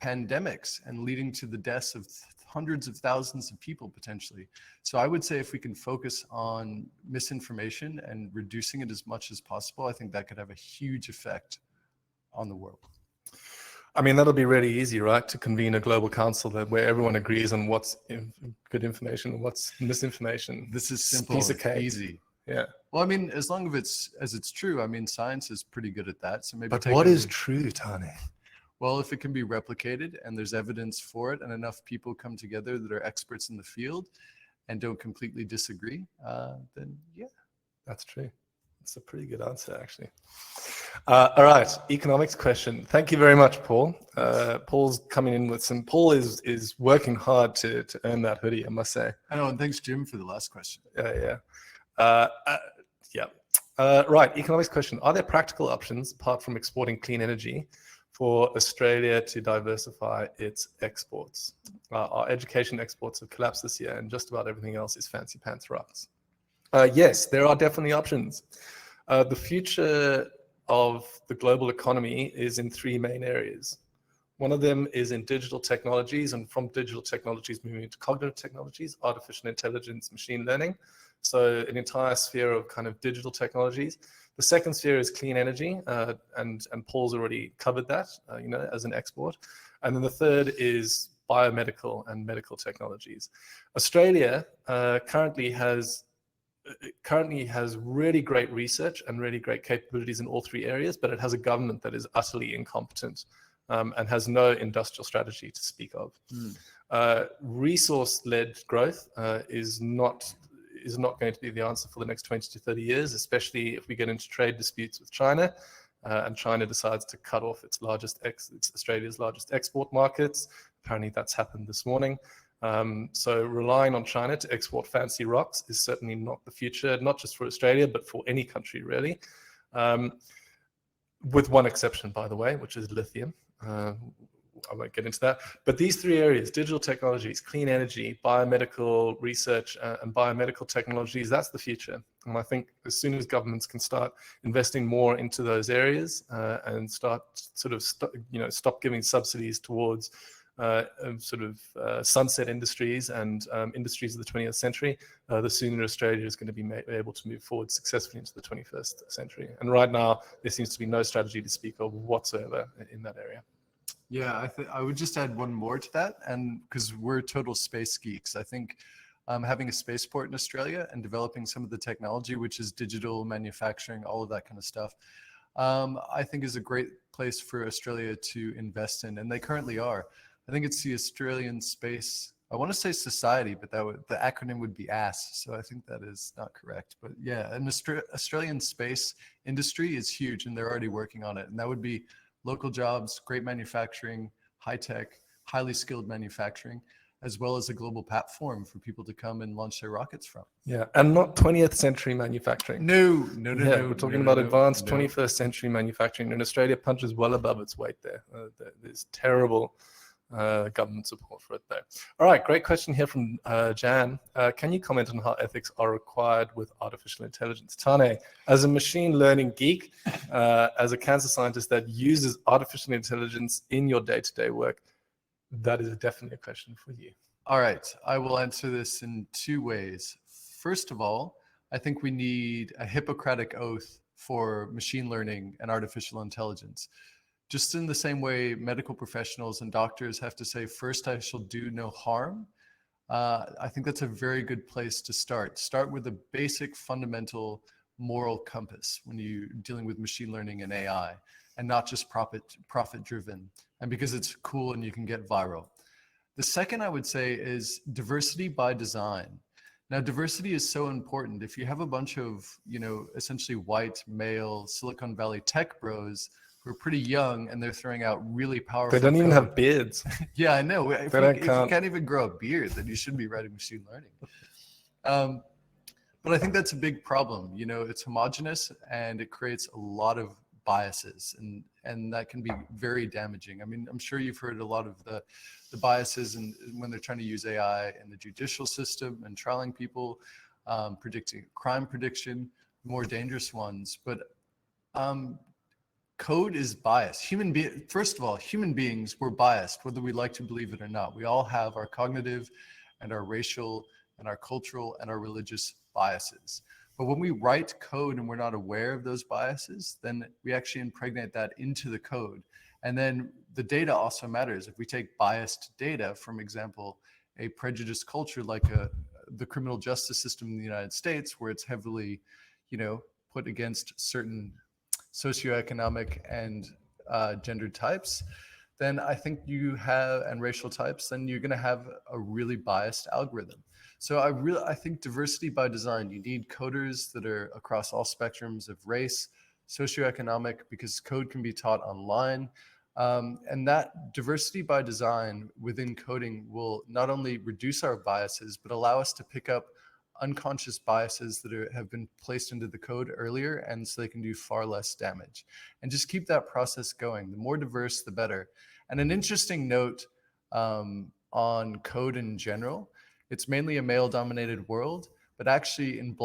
pandemics and leading to the deaths of hundreds of thousands of people potentially. So I would say if we can focus on misinformation and reducing it as much as possible, I think that could have a huge effect on the world. I mean, that'll be really easy, right? To convene a global council where everyone agrees on what's good information and what's misinformation. This is simple, piece of cake. easy. Yeah. Well, I mean, as long as it's true, I mean, science is pretty good at that. So maybe. But what is true, Tane? Well, if it can be replicated and there's evidence for it and enough people come together that are experts in the field and don't completely disagree, then yeah. That's true. That's a pretty good answer, actually. All right, economics question. Thank you very much, Paul. Paul's coming in with some. Paul is working hard to earn that hoodie, I must say. I know, and thanks, Jim, for the last question. Yeah. Right, economics question. Are there practical options apart from exporting clean energy for Australia to diversify its exports? Our education exports have collapsed this year, and just about everything else is fancy pants rocks. Yes, there are definitely options. The future of the global economy is in three main areas. One of them is in digital technologies, and from digital technologies moving into cognitive technologies, artificial intelligence, machine learning. So an entire sphere of kind of digital technologies. The second sphere is clean energy, and Paul's already covered that, as an export. And then the third is biomedical and medical technologies. Australia currently has really great research and really great capabilities in all three areas, but it has a government that is utterly incompetent and has no industrial strategy to speak of. Resource-led growth is not going to be the answer for the next 20 to 30 years, especially if we get into trade disputes with China, and China decides to cut off it's Australia's largest export markets. Apparently that's happened this morning. So relying on China to export fancy rocks is certainly not the future, not just for Australia, but for any country really. With one exception, by the way, which is lithium. I won't get into that. But these three areas, digital technologies, clean energy, biomedical research, and biomedical technologies, that's the future. And I think as soon as governments can start investing more into those areas and start stop giving subsidies towards sunset industries and industries of the 20th century, the sooner Australia is going to be able to move forward successfully into the 21st century. And right now, there seems to be no strategy to speak of whatsoever in that area. Yeah, I would just add one more to that, and because we're total space geeks, I think having a spaceport in Australia and developing some of the technology, which is digital manufacturing, all of that kind of stuff, I think is a great place for Australia to invest in, and they currently are. I think it's the Australian Space, I want to say Society, but the acronym would be ASS, so I think that is not correct. But yeah, an Australian space industry is huge, and they're already working on it, and that would be local jobs, great manufacturing, high tech, highly skilled manufacturing, as well as a global platform for people to come and launch their rockets from. Yeah, and not 20th century manufacturing. No. We're talking about advanced 21st century manufacturing, and Australia punches well above its weight there. There's terrible government support for it there. All right, great question here from Jan. Can you comment on how ethics are required with artificial intelligence? Tane, as a machine learning geek, as a cancer scientist that uses artificial intelligence in your day-to-day work, that is definitely a question for you. All right, I will answer this in two ways. First of all, I think we need a Hippocratic oath for machine learning and artificial intelligence. Just in the same way medical professionals and doctors have to say, first, I shall do no harm. I think that's a very good place to start. Start with a basic fundamental moral compass when you're dealing with machine learning and AI, and not just profit driven, and because it's cool and you can get viral. The second I would say is diversity by design. Now, diversity is so important. If you have a bunch of, essentially white, male, Silicon Valley tech bros who are pretty young and they're throwing out really powerful They don't even code. have beards. Yeah, I know. If you can't even grow a beard, then you shouldn't be writing machine learning. But I think that's a big problem. It's homogenous and it creates a lot of biases, and that can be very damaging. I mean, I'm sure you've heard a lot of the biases and when they're trying to use AI in the judicial system and trialing people, predicting crime prediction, more dangerous ones. But code is biased. First of all, human beings, we're biased, whether we like to believe it or not. We all have our cognitive and our racial and our cultural and our religious biases. But when we write code and we're not aware of those biases, then we actually impregnate that into the code. And then the data also matters. If we take biased data, from example, a prejudiced culture like the criminal justice system in the United States, where it's heavily, put against certain socioeconomic and gendered types, then I think and racial types, then you're going to have a really biased algorithm. So I think diversity by design. You need coders that are across all spectrums of race, socioeconomic, because code can be taught online. And that diversity by design within coding will not only reduce our biases, but allow us to pick up unconscious biases that have been placed into the code earlier, and so they can do far less damage. And just keep that process going. The more diverse, the better. And an interesting note on code in general, it's mainly a male-dominated world, but actually in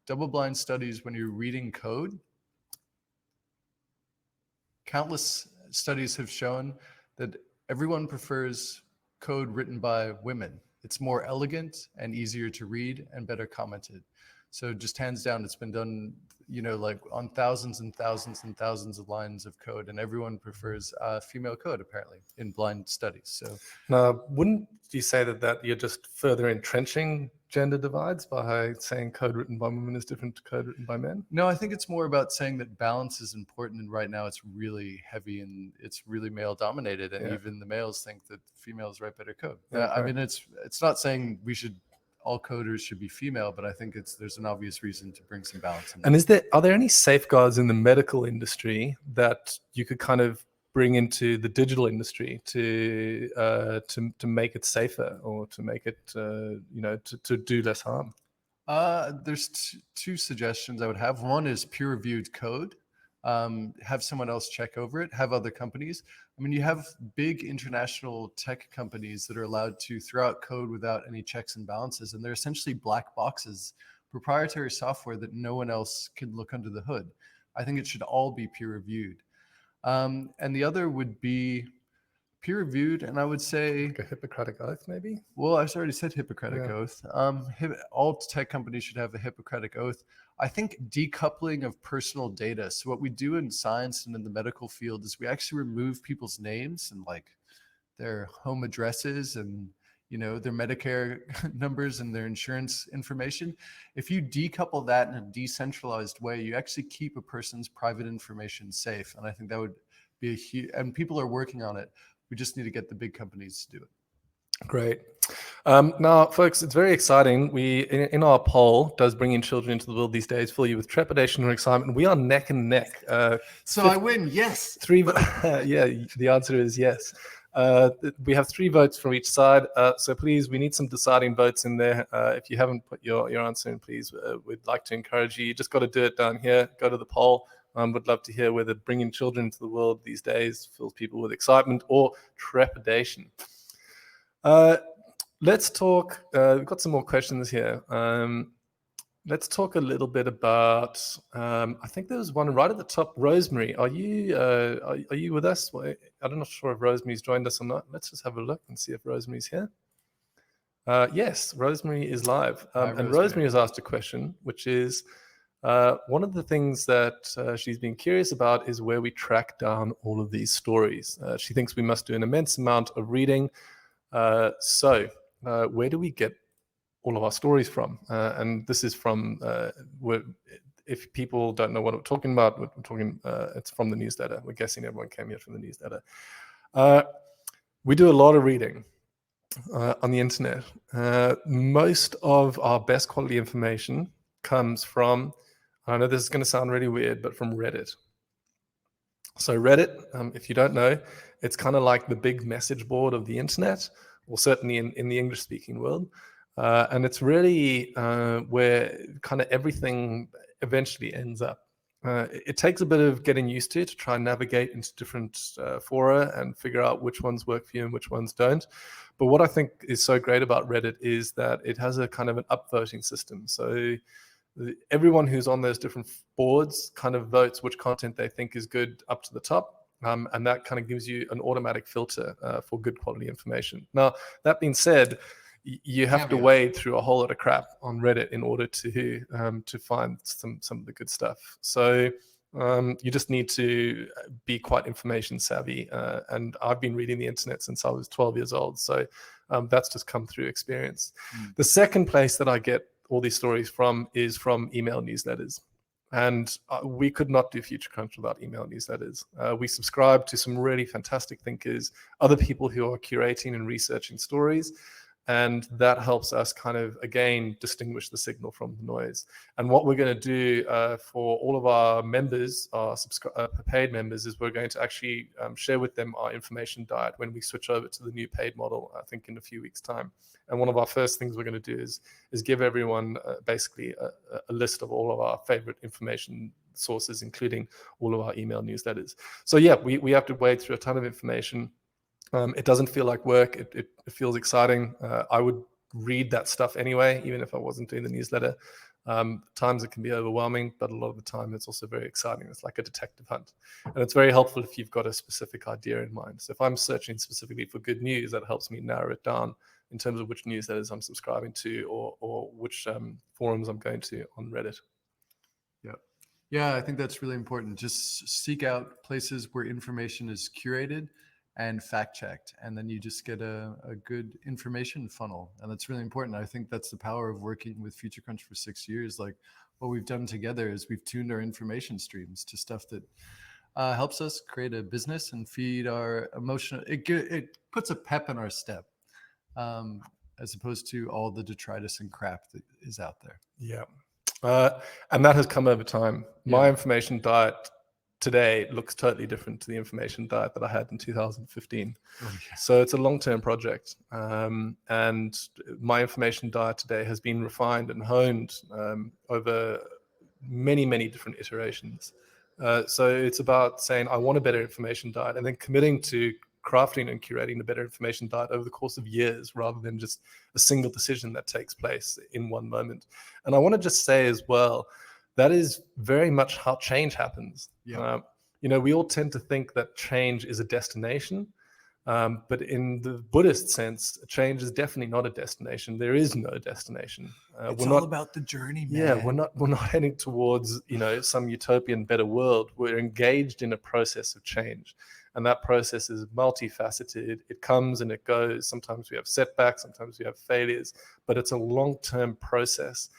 double-blind studies, when you're reading code, countless studies have shown that everyone prefers code written by women. It's more elegant and easier to read and better commented. So just hands down, it's been done, like on thousands and thousands and thousands of lines of code, and everyone prefers female code apparently in blind studies. So now, wouldn't you say that you're just further entrenching gender divides by saying code written by women is different to code written by men? No, I think it's more about saying that balance is important, and right now it's really heavy and it's really male dominated, and even the males think that females write better code. I mean, it's not saying all coders should be female, but I think there's an obvious reason to bring some balance in. And are there any safeguards in the medical industry that you could kind of bring into the digital industry to make it safer, or to make it to do less harm? There's two suggestions I would have. One is peer-reviewed code. Have someone else check over it. Have other companies. I mean, you have big international tech companies that are allowed to throw out code without any checks and balances, and they're essentially black boxes, proprietary software that no one else can look under the hood. I think it should all be peer-reviewed. And the other would be peer-reviewed, and I would say like a Hippocratic oath, maybe. Well, I already said Hippocratic oath. All tech companies should have a Hippocratic oath. I think decoupling of personal data. So what we do in science and in the medical field is we actually remove people's names and like their home addresses and their Medicare numbers and their insurance information. If you decouple that in a decentralized way, you actually keep a person's private information safe. And I think that would be a huge, and people are working on it. We just need to get the big companies to do it. Great. Now, folks, it's very exciting. We, in our poll, does bringing children into the world these days fill you with trepidation or excitement? We are neck and neck. So I win, yes. Yeah, the answer is yes. We have 3 votes from each side. So please, we need some deciding votes in there. If you haven't put your answer in, please, we'd like to encourage you. You just got to do it down here. Go to the poll. Would love to hear whether bringing children into the world these days fills people with excitement or trepidation. Let's talk. We've got some more questions here. Let's talk a little bit about. I think there was one right at the top. Rosemary, are you with us? I'm not sure if Rosemary's joined us or not. Let's just have a look and see if Rosemary's here. Yes, Rosemary is live. And Rosemary has asked a question, which is one of the things that she's been curious about is where we track down all of these stories. She thinks we must do an immense amount of reading. So where do we get all of our stories from? And this is from, if people don't know what we're talking about, it's from the newsletter. We're guessing everyone came here from the newsletter. We do a lot of reading on the internet. Most of our best quality information comes from, I know this is going to sound really weird, but from Reddit. So Reddit, if you don't know, it's kind of like the big message board of the internet, or certainly in the English-speaking world. And it's really where kind of everything eventually ends up. It takes a bit of getting used to try and navigate into different fora and figure out which ones work for you and which ones don't. But what I think is so great about Reddit is that it has a kind of an upvoting system. So everyone who's on those different boards kind of votes which content they think is good up to the top. And that kind of gives you an automatic filter for good quality information. Now, that being said, you have to wade through a whole lot of crap on Reddit in order to find some of the good stuff. So you just need to be quite information savvy. And I've been reading the internet since I was 12 years old. So that's just come through experience. The second place that I get all these stories from is from email newsletters. And we could not do Future Crunch without email newsletters. We subscribe to some really fantastic thinkers, other people who are curating and researching stories. And that helps us kind of, again, distinguish the signal from the noise. And what we're going to do for all of our members, our paid members, is we're going to actually share with them our information diet when we switch over to the new paid model, I think in a few weeks' time. And one of our first things we're going to do is give everyone basically a list of all of our favorite information sources, including all of our email newsletters. So yeah, we have to wade through a ton of information. It doesn't feel like work. It feels exciting. I would read that stuff anyway, even if I wasn't doing the newsletter. Times it can be overwhelming, but a lot of the time it's also very exciting. It's like a detective hunt. And it's very helpful if you've got a specific idea in mind. So if I'm searching specifically for good news, that helps me narrow it down in terms of which newsletters I'm subscribing to or which forums I'm going to on Reddit. Yeah, I think that's really important. Just seek out places where information is curated and fact-checked, and then you just get a good information funnel, and that's really important. I think that's the power of working with Future Crunch for 6 years. Like, what we've done together is we've tuned our information streams to stuff that helps us create a business and feed our emotional. It puts a pep in our step, as opposed to all the detritus and crap that is out there. Yeah, and that has come over time. My information diet today looks totally different to the information diet that I had in 2015. So it's a long-term project. And my information diet today has been refined and honed over many, many different iterations. So it's about saying, I want a better information diet, and then committing to crafting and curating a better information diet over the course of years, rather than just a single decision that takes place in one moment. And I want to just say as well, that is very much how change happens. We all tend to think that change is a destination, But in the Buddhist sense, change is definitely not a destination. There is no destination. It's all about the journey, man. Yeah, we're not heading towards some utopian better world. We're engaged in a process of change, and that process is multifaceted. It comes and it goes. Sometimes we have setbacks, sometimes we have failures, but it's a long-term process.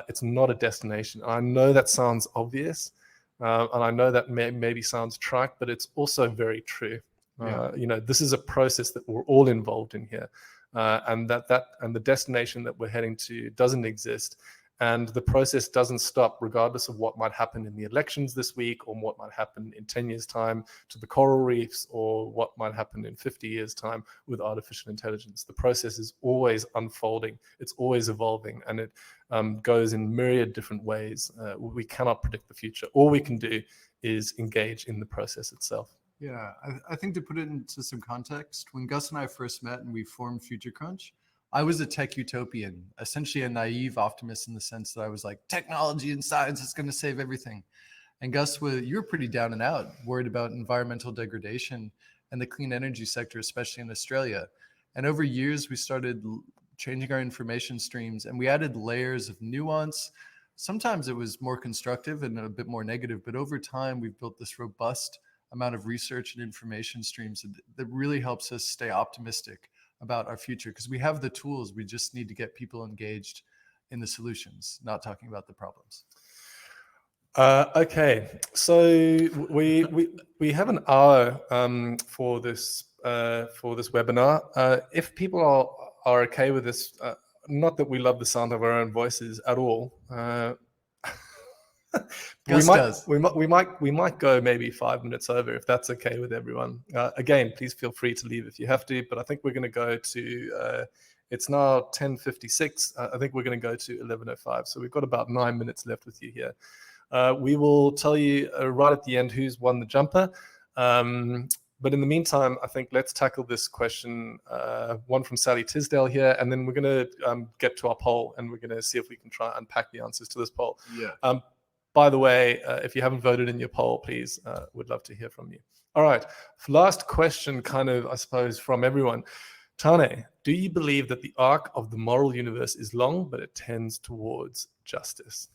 It's not a destination. I know that sounds obvious, and I know that maybe sounds trite, but it's also very true. This is a process that we're all involved in here, and the destination that we're heading to doesn't exist, and the process doesn't stop regardless of what might happen in the elections this week, or what might happen in 10 years' time to the coral reefs, or what might happen in 50 years' time with artificial intelligence. The process is always unfolding, it's always evolving, and it goes in myriad different ways. We cannot predict the future. All we can do is engage in the process itself. Yeah, I think to put it into some context, when Gus and I first met and we formed Future Crunch, I was a tech utopian, essentially a naive optimist in the sense that I was like, technology and science is going to save everything. And Gus, you were pretty down and out, worried about environmental degradation and the clean energy sector, especially in Australia. And over years, we started changing our information streams, and we added layers of nuance. Sometimes it was more constructive and a bit more negative, but over time, we've built this robust amount of research and information streams that really helps us stay optimistic about our future, because we have the tools. We just need to get people engaged in the solutions, not talking about the problems. Okay, so we have an hour for this webinar. If people are okay with this, not that we love the sound of our own voices at all. We might go maybe 5 minutes over if that's okay with everyone. Again, please feel free to leave if you have to, but I think we're going to go to it's now 10:56. I think we're going to go to 11:05. So we've got about 9 minutes left with you here. We will tell you right at the end who's won the jumper. But in the meantime, I think let's tackle this question, one from Sally Tisdale here, and then we're going to get to our poll, and we're going to see if we can try and unpack the answers to this poll. Yeah. By the way, if you haven't voted in your poll, please, would love to hear from you. All right, last question, kind of, I suppose, from everyone. Tane, do you believe that the arc of the moral universe is long, but it tends towards justice?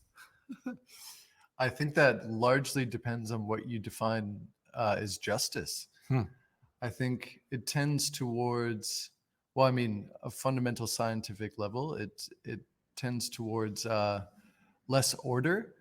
I think that largely depends on what you define as justice. I think it tends towards, well, I mean, a fundamental scientific level, it tends towards less order,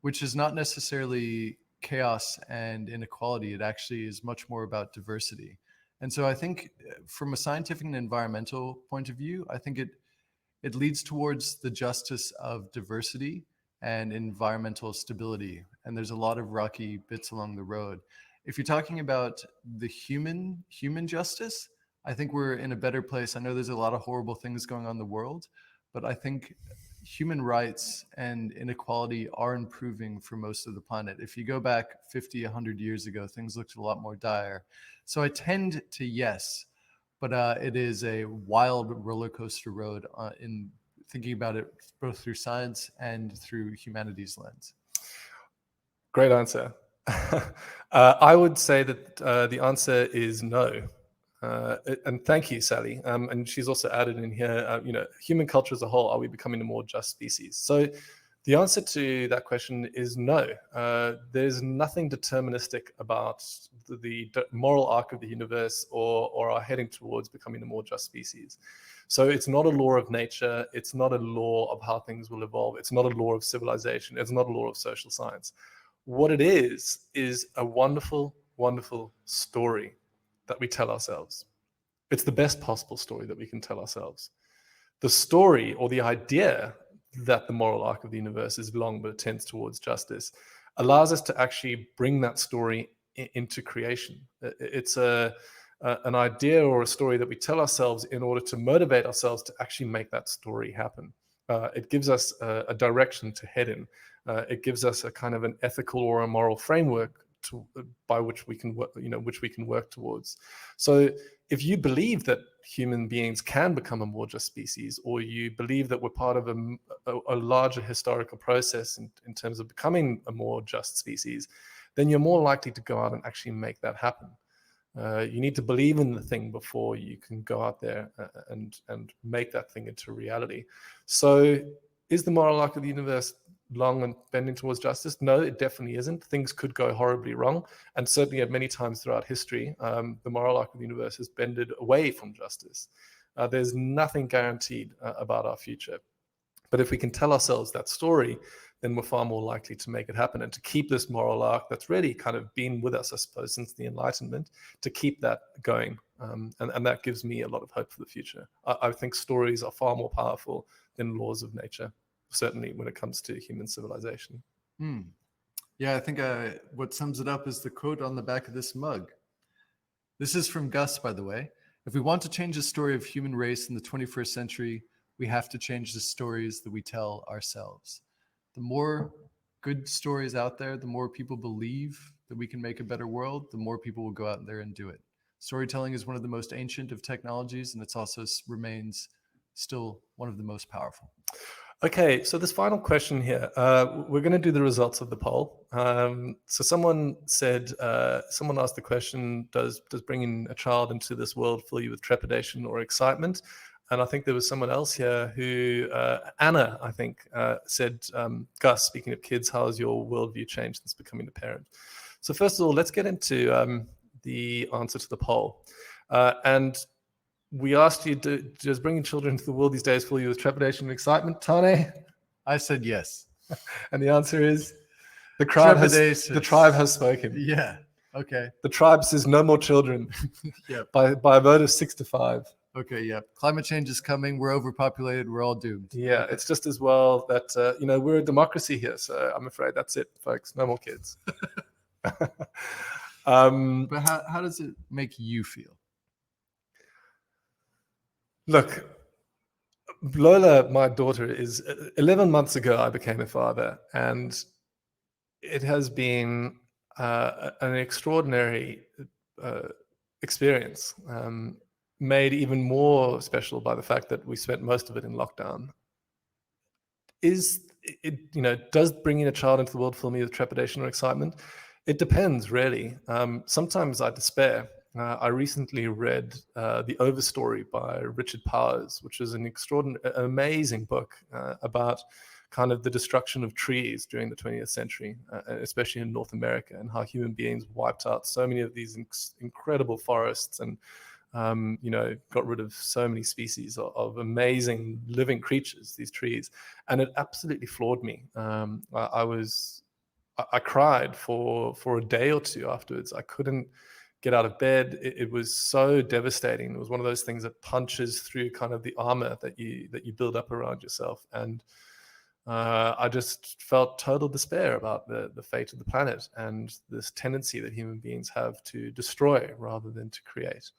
which is not necessarily chaos and inequality. It actually is much more about diversity. And so I think from a scientific and environmental point of view, I think it leads towards the justice of diversity and environmental stability. And there's a lot of rocky bits along the road. If you're talking about the human justice, I think we're in a better place. I know there's a lot of horrible things going on in the world, but I think human rights and inequality are improving for most of the planet. If you go back 50, 100 years ago, things looked a lot more dire. So I tend to yes, but it is a wild roller coaster road in thinking about it both through science and through humanity's lens. Great answer. I would say that the answer is no. And thank you, Sally. And she's also added in here, human culture as a whole, are we becoming a more just species? So the answer to that question is no. There's nothing deterministic about the moral arc of the universe or our heading towards becoming a more just species. So it's not a law of nature. It's not a law of how things will evolve. It's not a law of civilization. It's not a law of social science. What it is a wonderful, wonderful story that we tell ourselves. It's the best possible story that we can tell ourselves. The story or the idea that the moral arc of the universe is long, but it tends towards justice, allows us to actually bring that story into creation. It's an idea or a story that we tell ourselves in order to motivate ourselves to actually make that story happen. It gives us a direction to head in. It gives us a kind of an ethical or a moral framework by which we can work towards. So if you believe that human beings can become a more just species, or you believe that we're part of a larger historical process in terms of becoming a more just species, then you're more likely to go out and actually make that happen. You need to believe in the thing before you can go out there and make that thing into reality. So is the moral arc of the universe long and bending towards justice? No, it definitely isn't. Things could go horribly wrong. And certainly at many times throughout history, the moral arc of the universe has bended away from justice. There's nothing guaranteed about our future. But if we can tell ourselves that story, then we're far more likely to make it happen and to keep this moral arc that's really kind of been with us, I suppose, since the Enlightenment, to keep that going. And that gives me a lot of hope for the future. I think stories are far more powerful than laws of nature, certainly when it comes to human civilization. Yeah, I think what sums it up is the quote on the back of this mug. This is from Gus, by the way. If we want to change the story of human race in the 21st century, we have to change the stories that we tell ourselves. The more good stories out there, the more people believe that we can make a better world, the more people will go out there and do it. Storytelling is one of the most ancient of technologies, and it's also remains still one of the most powerful. Okay, so this final question here, we're going to do the results of the poll. So someone said, someone asked the question, does bringing a child into this world fill you with trepidation or excitement? And I think there was someone else here who, Anna, I think, said, Gus, speaking of kids, how has your worldview changed since becoming a parent? So first of all, let's get into the answer to the poll. And we asked you, does bringing children into the world these days fill you with trepidation and excitement? Tane? I said yes. And the answer is, the tribe has spoken. Yeah, okay. The tribe says no more children. Yeah. By a vote of 6-5. Okay, yeah. Climate change is coming. We're overpopulated. We're all doomed. Yeah, it's just as well that, we're a democracy here. So I'm afraid that's it, folks. No more kids. But how does it make you feel? Look, Lola, my daughter, is 11 months ago, I became a father. And it has been an extraordinary experience. Made even more special by the fact that we spent most of it in lockdown. Does bringing a child into the world fill me with trepidation or excitement? It depends, really. Sometimes I despair. I recently read The Overstory by Richard Powers, which is an amazing book about kind of the destruction of trees during the 20th century, especially in North America, and how human beings wiped out so many of these incredible forests and got rid of so many species of amazing living creatures, these trees. And it absolutely floored me. I cried for a day or two afterwards. I couldn't get out of bed. It was so devastating. It was one of those things that punches through kind of the armor that you build up around yourself. And I just felt total despair about the fate of the planet and this tendency that human beings have to destroy rather than to create.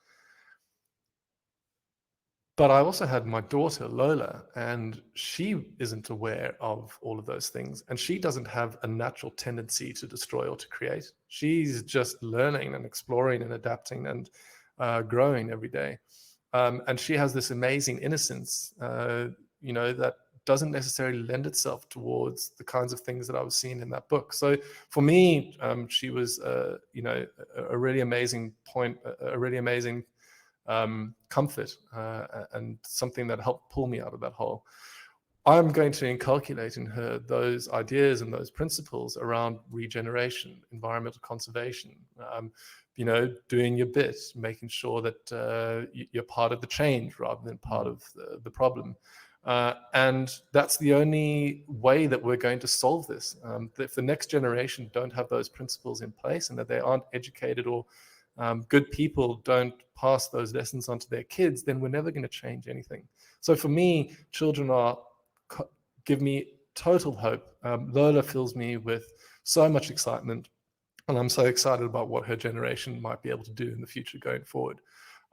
But I also had my daughter, Lola, and she isn't aware of all of those things. And she doesn't have a natural tendency to destroy or to create. She's just learning and exploring and adapting and growing every day. And she has this amazing innocence, that doesn't necessarily lend itself towards the kinds of things that I was seeing in that book. So for me, she was, a really amazing point, a really amazing comfort and something that helped pull me out of that hole. I'm going to inculcate in her those ideas and those principles around regeneration, environmental conservation, doing your bit, making sure that you're part of the change rather than part of the problem. And that's the only way that we're going to solve this. If the next generation don't have those principles in place and that they aren't educated or good people don't pass those lessons on to their kids, then we're never going to change anything. So for me, children give me total hope. Lola fills me with so much excitement, and I'm so excited about what her generation might be able to do in the future going forward.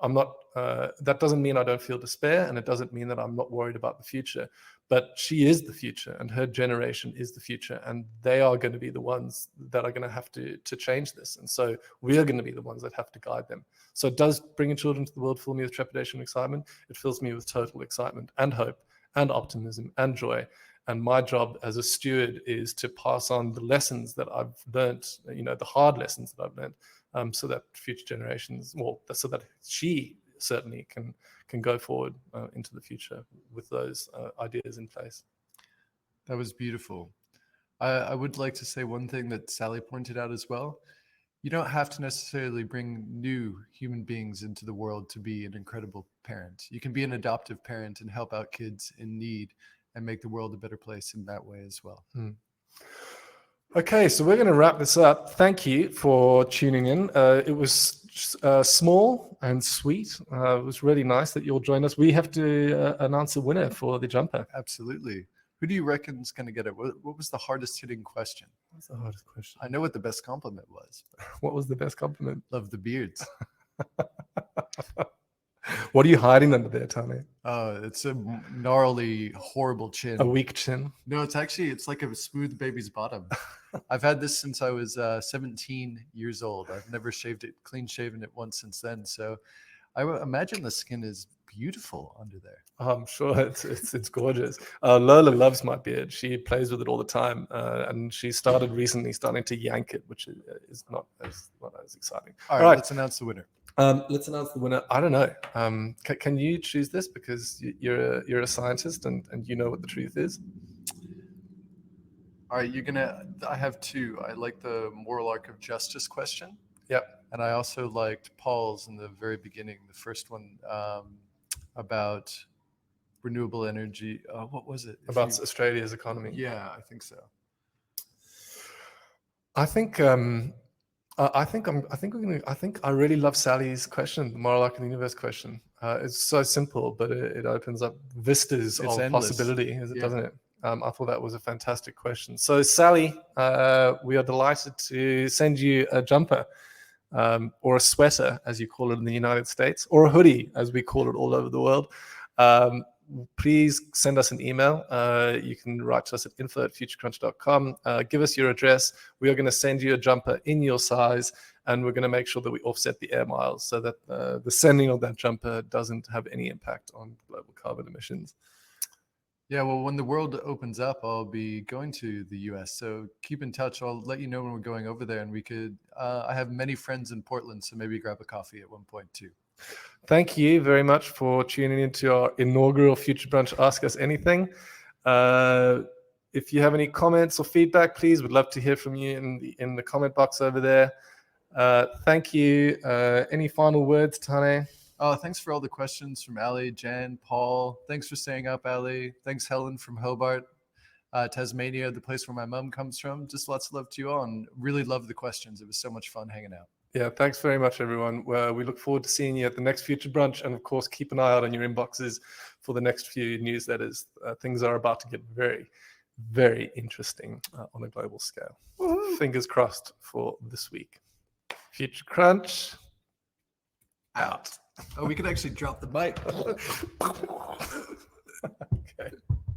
That doesn't mean I don't feel despair, and it doesn't mean that I'm not worried about the future, but she is the future and her generation is the future, and they are going to be the ones that are going to have to change this. And so we are going to be the ones that have to guide them. So does bringing children to the world fill me with trepidation and excitement? It fills me with total excitement and hope and optimism and joy. And my job as a steward is to pass on the lessons that I've learned, the hard lessons that I've learned, so that future generations, so that she certainly can go forward into the future with those ideas in place. That was beautiful. I would like to say one thing that Sally pointed out as well. You don't have to necessarily bring new human beings into the world to be an incredible parent. You can be an adoptive parent and help out kids in need and make the world a better place in that way as well. Okay, so we're going to wrap this up. Thank you for tuning in. It was small and sweet. It was really nice that you'll join us. We have to announce a winner for the jumper. Absolutely. Who do you reckon is going to get it? What was the hardest hitting question? What's the hardest question? I know what the best compliment was. What was the best compliment? Love the beards. What are you hiding under there, Tane? It's a gnarly, horrible chin. A weak chin? No, it's like a smooth baby's bottom. I've had this since I was 17 years old. I've never clean shaven it once since then. So I imagine the skin is beautiful under there. I'm sure it's gorgeous. Lola loves my beard. She plays with it all the time, and she started recently starting to yank it, which is not as exciting. All right, let's announce the winner. Let's announce the winner. I don't know. Can you choose this because you're a scientist and you know what the truth is? All right, I have two. I like the moral arc of justice question. Yep. And I also liked Paul's in the very beginning, the first one about renewable energy. What was it? About Australia's economy. Yeah, I think so. I think I really love Sally's question, the moral arc of the universe question. It's so simple, but it opens up vistas of endless. Possibility, doesn't it? I thought that was a fantastic question. So Sally, we are delighted to send you a jumper, or a sweater, as you call it in the United States, or a hoodie, as we call it all over the world. Please send us an email. You can write to us at info@futurecrunch.com. Give us your address. We are going to send you a jumper in your size, and we're going to make sure that we offset the air miles so that the sending of that jumper doesn't have any impact on global carbon emissions. Yeah, well, when the world opens up, I'll be going to the US. So keep in touch. I'll let you know when we're going over there, and we could. I have many friends in Portland, so maybe grab a coffee at one point too. Thank you very much for tuning into our inaugural Future Brunch Ask Us Anything. If you have any comments or feedback, please, we'd love to hear from you in the comment box over there. Thank you. Any final words, Tane? Thanks for all the questions from Ali, Jen, Paul. Thanks for staying up, Ali. Thanks, Helen from Hobart, Tasmania, the place where my mom comes from. Just lots of love to you all, and really love the questions. It was so much fun hanging out. Yeah, thanks very much, everyone. We look forward to seeing you at the next Future Brunch. And of course, keep an eye out on your inboxes for the next few newsletters. Things are about to get very, very interesting on a global scale. Woo-hoo. Fingers crossed for this week. Future Crunch out. Oh, we could actually drop the mic. Okay.